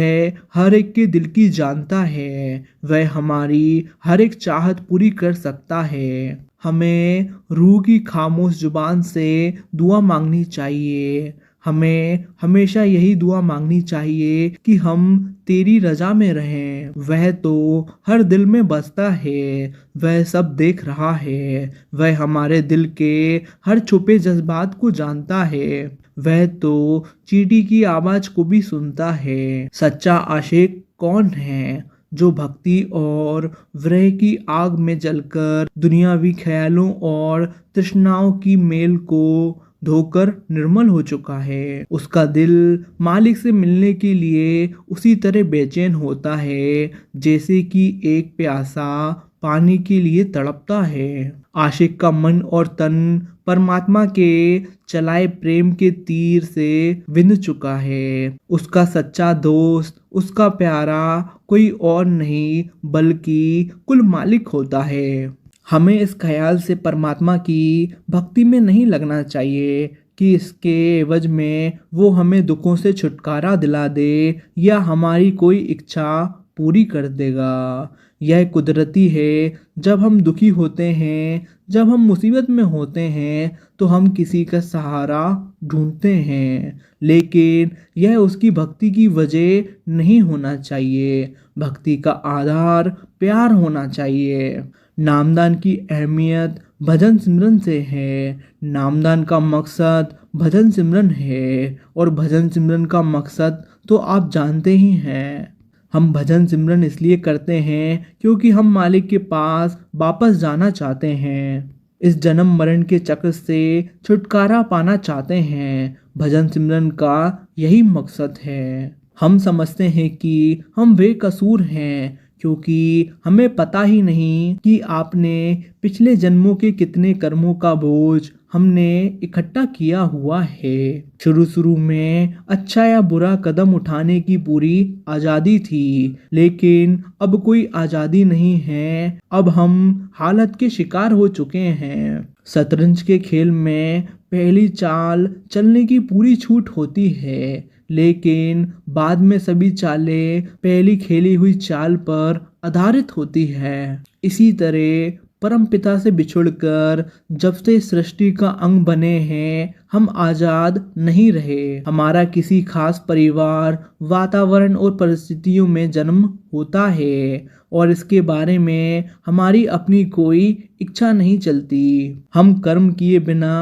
हर एक के दिल की जानता है, वह हमारी हर एक चाहत पूरी कर सकता है। हमें रूह की खामोश जुबान से दुआ मांगनी चाहिए। हमें हमेशा यही दुआ मांगनी चाहिए कि हम तेरी रजा में रहें। वह तो हर दिल में बसता है, वह सब देख रहा है, वह हमारे दिल के हर छुपे जज्बात को जानता है, वह तो चींटी की आवाज को भी सुनता है। सच्चा आशिक कौन है? जो भक्ति और विरह की आग में जलकर दुनियावी ख्यालों और तृष्णाओं की मेल को धोकर निर्मल हो चुका है। उसका दिल मालिक से मिलने के लिए उसी तरह बेचैन होता है जैसे कि एक प्यासा पानी के लिए तड़पता है। आशिक का मन और तन परमात्मा के चलाए प्रेम के तीर से विंध चुका है। उसका सच्चा दोस्त, उसका प्यारा कोई और नहीं बल्कि कुल मालिक होता है। हमें इस ख्याल से परमात्मा की भक्ति में नहीं लगना चाहिए कि इसके एवज में वो हमें दुखों से छुटकारा दिला दे या हमारी कोई इच्छा पूरी कर देगा। यह कुदरती है। जब हम दुखी होते हैं, जब हम मुसीबत में होते हैं, तो हम किसी का सहारा ढूंढते हैं, लेकिन यह उसकी भक्ति की वजह नहीं होना चाहिए। भक्ति का आधार प्यार होना चाहिए। नामदान की अहमियत भजन सिमरन से है। नामदान का मकसद भजन सिमरन है और भजन सिमरन का मकसद तो आप जानते ही हैं। हम भजन सिमरन इसलिए करते हैं क्योंकि हम मालिक के पास वापस जाना चाहते हैं। इस जन्म मरण के चक्र से छुटकारा पाना चाहते हैं। भजन सिमरन का यही मकसद है। हम समझते हैं कि हम बेकसूर हैं क्योंकि हमें पता ही नहीं कि आपने पिछले जन्मों के कितने कर्मों का बोझ हमने इकट्ठा किया हुआ है। शुरू में अच्छा या बुरा कदम उठाने की पूरी आज़ादी थी, लेकिन अब कोई आज़ादी नहीं है। अब हम हालत के शिकार हो चुके हैं। शतरंज के खेल में पहली चाल चलने की पूरी छूट होती है, लेकिन बाद में सभी चालें पहली खेली हुई चाल पर आधारित होती है। इसी तरह परमपिता से बिछुड़कर जब से सृष्टि का अंग बने हैं, हम आज़ाद नहीं रहे। हमारा किसी खास परिवार, वातावरण और परिस्थितियों में जन्म होता है और इसके बारे में हमारी अपनी कोई इच्छा नहीं चलती। हम कर्म किए बिना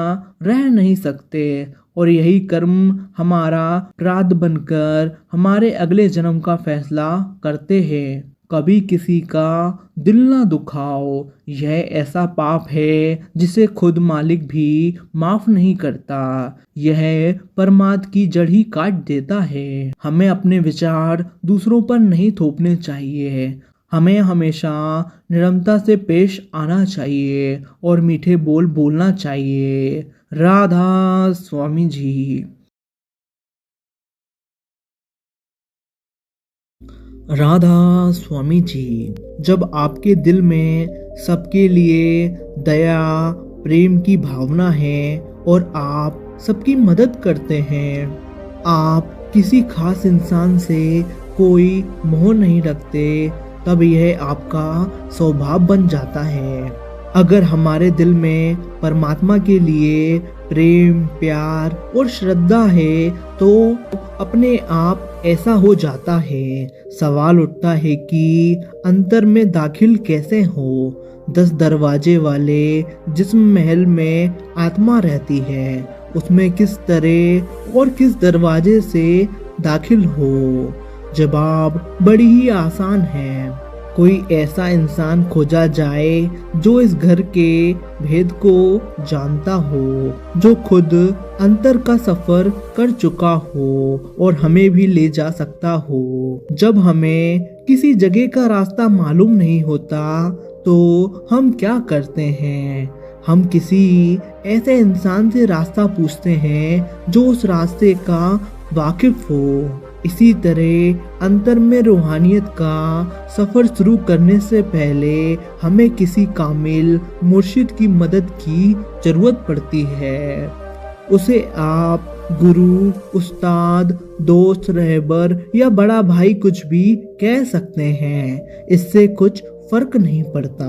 रह नहीं सकते और यही कर्म हमारा प्रारब्ध बनकर हमारे अगले जन्म का फैसला करते हैं। कभी किसी का दिल ना दुखाओ, यह ऐसा पाप है जिसे खुद मालिक भी माफ नहीं करता। यह परमात्मा की जड़ ही काट देता है। हमें अपने विचार दूसरों पर नहीं थोपने चाहिए। हमें हमेशा निरंतर से पेश आना चाहिए और मीठे बोल बोलना चाहिए। राधा स्वामी जी। राधा स्वामी जी, जब आपके दिल में सबके लिए दया प्रेम की भावना है और आप सबकी मदद करते हैं, आप किसी खास इंसान से कोई मोह नहीं रखते, तब यह आपका स्वभाव बन जाता है। अगर हमारे दिल में परमात्मा के लिए प्रेम, प्यार और श्रद्धा है तो अपने आप ऐसा हो जाता है। सवाल उठता है कि अंतर में दाखिल कैसे हो। 10 दरवाजे वाले जिस महल में आत्मा रहती है, उसमें किस तरह और किस दरवाजे से दाखिल हो? जवाब बड़ी ही आसान है। कोई ऐसा इंसान खोजा जाए जो इस घर के भेद को जानता हो, जो खुद अंतर का सफर कर चुका हो और हमें भी ले जा सकता हो। जब हमें किसी जगह का रास्ता मालूम नहीं होता तो हम क्या करते हैं? हम किसी ऐसे इंसान से रास्ता पूछते हैं जो उस रास्ते का वाकिफ हो। इसी तरह अंतर में रूहानियत का सफ़र शुरू करने से पहले हमें किसी कामिल मुर्शिद की मदद की ज़रूरत पड़ती है। उसे आप गुरु, उस्ताद, दोस्त, रहबर या बड़ा भाई कुछ भी कह सकते हैं। इससे कुछ फ़र्क नहीं पड़ता।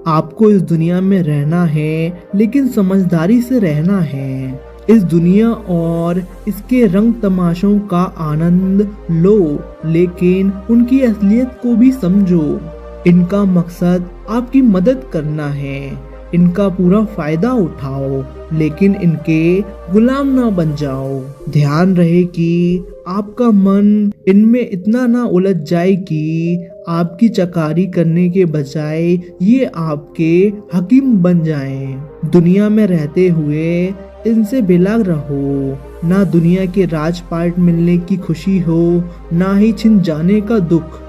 आपको इस दुनिया में रहना है, लेकिन समझदारी से रहना है। इस दुनिया और इसके रंग तमाशों का आनंद लो, लेकिन उनकी असलियत को भी समझो। इनका मकसद आपकी मदद करना है। इनका पूरा फायदा उठाओ, लेकिन इनके गुलाम ना बन जाओ। ध्यान रहे कि आपका मन इनमें इतना ना उलझ जाए कि आपकी चकारी करने के बजाय ये आपके हकीम बन जाएं। दुनिया में रहते हुए इनसे बेलाग रहो। ना दुनिया के राजपाट मिलने की खुशी हो, ना ही छिन जाने का दुख।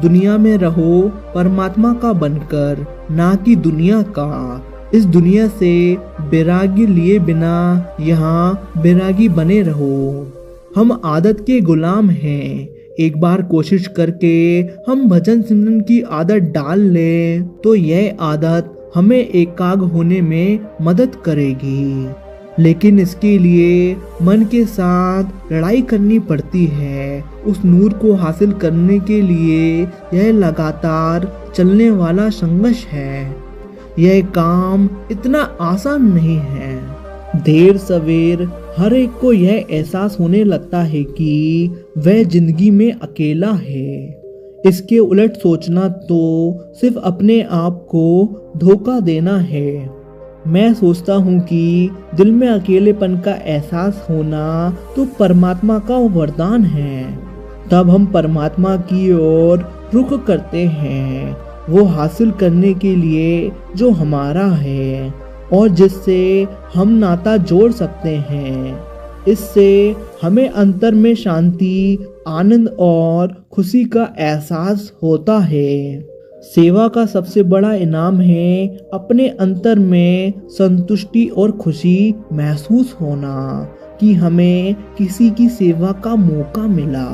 दुनिया में रहो परमात्मा का बनकर, ना कि दुनिया का। इस दुनिया से बैरागी लिए बिना यहाँ बैरागी बने रहो। हम आदत के गुलाम हैं। एक बार कोशिश करके हम भजन सिमरन की आदत डाल लें तो यह आदत हमें एकाग्र होने में मदद करेगी। लेकिन इसके लिए मन के साथ लड़ाई करनी पड़ती है। उस नूर को हासिल करने के लिए यह लगातार चलने वाला संघर्ष है। यह काम इतना आसान नहीं है। देर सवेर हर एक को यह एहसास होने लगता है कि वह जिंदगी में अकेला है। इसके उलट सोचना तो सिर्फ अपने आप को धोखा देना है। मैं सोचता हूँ कि दिल में अकेलेपन का एहसास होना तो परमात्मा का वरदान है। तब हम परमात्मा की ओर रुख करते हैं, वो हासिल करने के लिए जो हमारा है और जिससे हम नाता जोड़ सकते हैं। इससे हमें अंतर में शांति, आनंद और खुशी का एहसास होता है। सेवा का सबसे बड़ा इनाम है अपने अंतर में संतुष्टि और खुशी महसूस होना कि हमें किसी की सेवा का मौका मिला।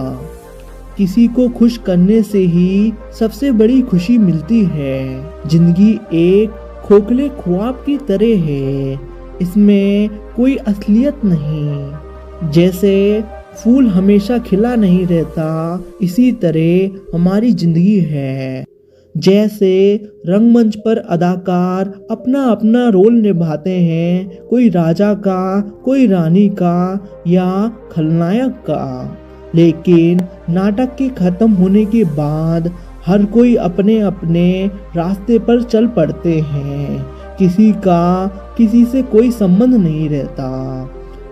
किसी को खुश करने से ही सबसे बड़ी खुशी मिलती है। जिंदगी एक खोखले ख्वाब की तरह है, इसमें कोई असलियत नहीं। जैसे फूल हमेशा खिला नहीं रहता, इसी तरह हमारी जिंदगी है। जैसे रंगमंच पर अदाकार अपना अपना रोल निभाते हैं, कोई राजा का, कोई रानी का या खलनायक का, लेकिन नाटक के खत्म होने के बाद हर कोई अपने अपने रास्ते पर चल पड़ते हैं। किसी का किसी से कोई संबंध नहीं रहता।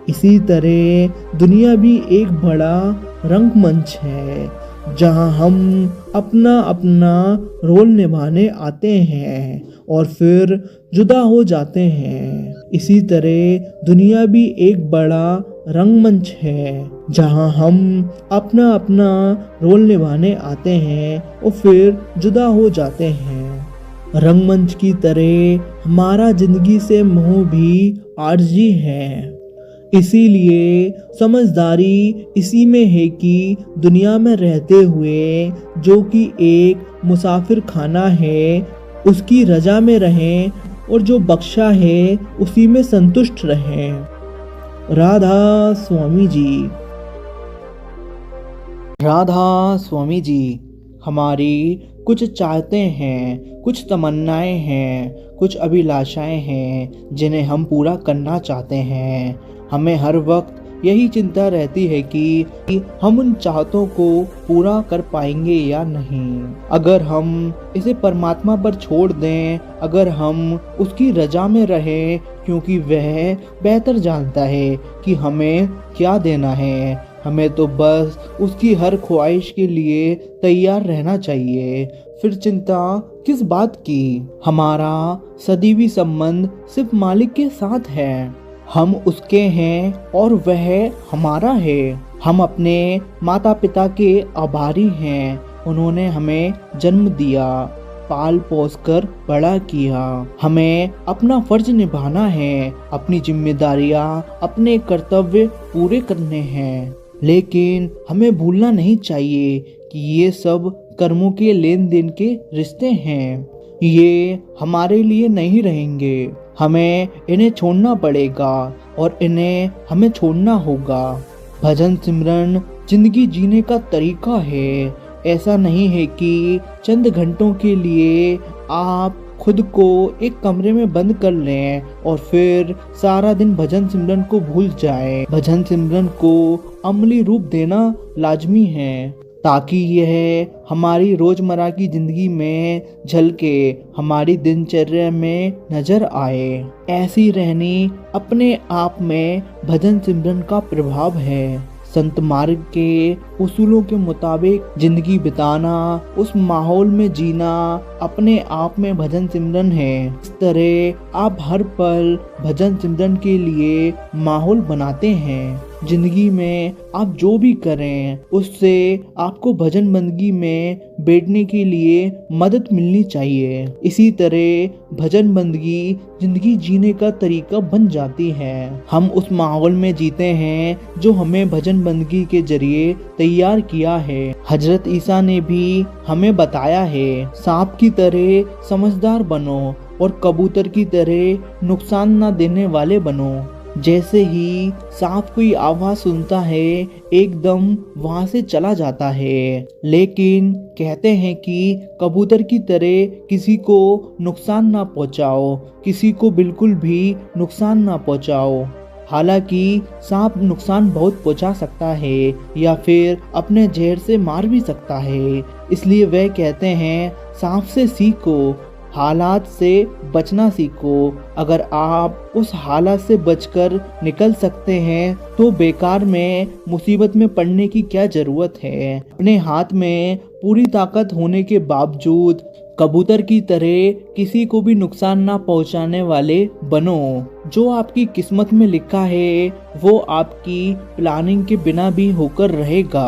इसी तरह दुनिया भी एक बड़ा रंगमंच है जहां हम अपना अपना रोल निभाने आते हैं और फिर जुदा हो जाते हैं। इसी तरह दुनिया भी एक बड़ा रंगमंच है जहां हम अपना अपना रोल निभाने आते हैं और फिर जुदा हो जाते हैं। रंगमंच की तरह हमारा जिंदगी से मोह भी आर्जी है। इसीलिए समझदारी इसी में है कि दुनिया में रहते हुए जो कि एक मुसाफिर खाना है, उसकी रजा में रहें और जो बख्शा है उसी में संतुष्ट रहें। राधा स्वामी जी। राधा स्वामी जी, हमारी कुछ चाहते हैं, कुछ तमन्नाएं हैं, कुछ अभिलाषाएं हैं जिन्हें हम पूरा करना चाहते हैं। हमें हर वक्त यही चिंता रहती है कि हम उन चाहतों को पूरा कर पाएंगे या नहीं। अगर हम इसे परमात्मा पर छोड़ दें, अगर हम उसकी रजा में रहें, क्योंकि वह बेहतर जानता है कि हमें क्या देना है, हमें तो बस उसकी हर ख्वाहिश के लिए तैयार रहना चाहिए। फिर चिंता किस बात की? हमारा सदैवी संबंध सिर्फ मालिक के साथ है। हम उसके हैं और वह हमारा है। हम अपने माता पिता के आभारी हैं। उन्होंने हमें जन्म दिया, पाल पोस कर बड़ा किया। हमें अपना फर्ज निभाना है, अपनी जिम्मेदारियां, अपने कर्तव्य पूरे करने हैं। लेकिन हमें भूलना नहीं चाहिए कि ये सब कर्मों के लेन देन के रिश्ते हैं। ये हमारे लिए नहीं रहेंगे। हमें इन्हें छोड़ना पड़ेगा और इन्हें हमें छोड़ना होगा। भजन सिमरन जिंदगी जीने का तरीका है। ऐसा नहीं है कि चंद घंटों के लिए आप खुद को एक कमरे में बंद कर लें और फिर सारा दिन भजन सिमरन को भूल जाएं। भजन सिमरन को अमली रूप देना लाजमी है ताकि यह हमारी रोजमर्रा की जिंदगी में झलके, हमारी दिनचर्या में नजर आए। ऐसी रहनी अपने आप में भजन सिमरन का प्रभाव है। संत मार्ग के उसूलों के मुताबिक जिंदगी बिताना, उस माहौल में जीना अपने आप में भजन सिमरन है। इस तरह आप हर पल भजन सिमरन के लिए माहौल बनाते हैं। जिंदगी में आप जो भी करें उससे आपको भजन बंदगी में बैठने के लिए मदद मिलनी चाहिए। इसी तरह भजन बंदगी जिंदगी जीने का तरीका बन जाती है। हम उस माहौल में जीते हैं जो हमें भजन बंदगी के जरिए तैयार किया है। हजरत ईसा ने भी हमें बताया है, सांप की तरह समझदार बनो और कबूतर की तरह नुकसान न देने वाले बनो। जैसे ही सांप कोई आवाज सुनता है एकदम वहां से चला जाता है, लेकिन कहते हैं कि कबूतर की तरह किसी को नुकसान ना पहुंचाओ, किसी को बिल्कुल भी नुकसान ना पहुंचाओ। हालांकि सांप नुकसान बहुत पहुंचा सकता है या फिर अपने जहर से मार भी सकता है। इसलिए वह कहते हैं सांप से सीखो, हालात से बचना सीखो। अगर आप उस हालात से बचकर निकल सकते हैं तो बेकार में मुसीबत में पड़ने की क्या जरूरत है। अपने हाथ में पूरी ताकत होने के बावजूद कबूतर की तरह किसी को भी नुकसान ना पहुंचाने वाले बनो। जो आपकी किस्मत में लिखा है वो आपकी प्लानिंग के बिना भी होकर रहेगा।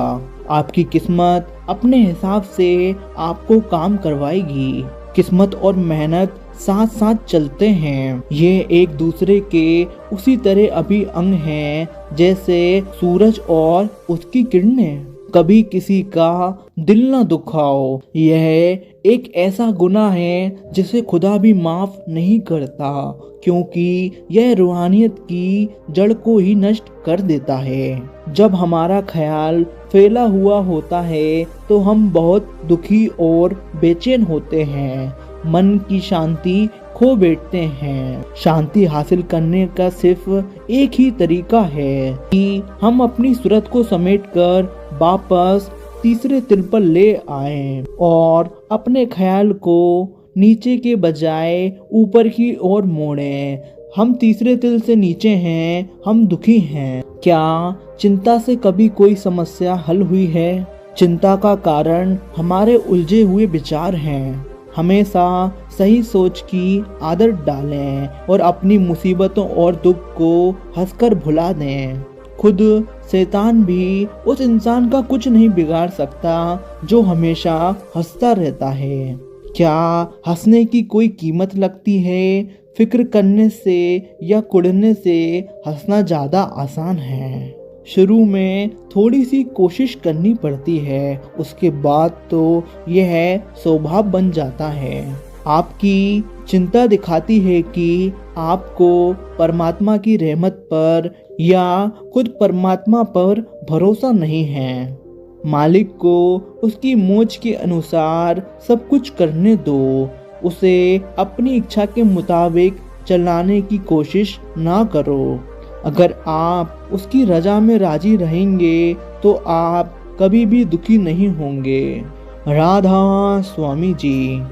आपकी किस्मत अपने हिसाब से आपको काम करवाएगी। किस्मत और मेहनत साथ साथ चलते हैं। ये एक दूसरे के उसी तरह अभी अंग हैं जैसे सूरज और उसकी किरणें। कभी किसी का दिल न दुखाओ। यह एक ऐसा गुनाह है जिसे खुदा भी माफ नहीं करता, क्योंकि यह रूहानियत की जड़ को ही नष्ट कर देता है। जब हमारा ख्याल फैला हुआ होता है तो हम बहुत दुखी और बेचैन होते हैं। मन की शांति खो बैठते हैं। शांति हासिल करने का सिर्फ एक ही तरीका है कि हम अपनी सूरत को समेटकर वापस तीसरे तिल पर ले आएं और अपने ख्याल को नीचे के बजाय ऊपर की ओर मोड़ें। हम तीसरे तिल से नीचे हैं, हम दुखी हैं। क्या चिंता से कभी कोई समस्या हल हुई है? चिंता का कारण हमारे उलझे हुए विचार हैं। हमेशा सही सोच की आदत डालें और अपनी मुसीबतों और दुख को हंसकर भुला दें। खुद शैतान भी उस इंसान का कुछ नहीं बिगाड़ सकता जो हमेशा हंसता रहता है। क्या हंसने की कोई कीमत लगती है? फिक्र करने से या कुढ़ने से हंसना ज़्यादा आसान है। शुरू में थोड़ी सी कोशिश करनी पड़ती है, उसके बाद तो यह स्वभाव बन जाता है। आपकी चिंता दिखाती है कि आपको परमात्मा की रहमत पर या खुद परमात्मा पर भरोसा नहीं है। मालिक को उसकी मौज के अनुसार सब कुछ करने दो। उसे अपनी इच्छा के मुताबिक चलाने की कोशिश ना करो। अगर आप उसकी रजा में राजी रहेंगे तो आप कभी भी दुखी नहीं होंगे। राधा स्वामी जी।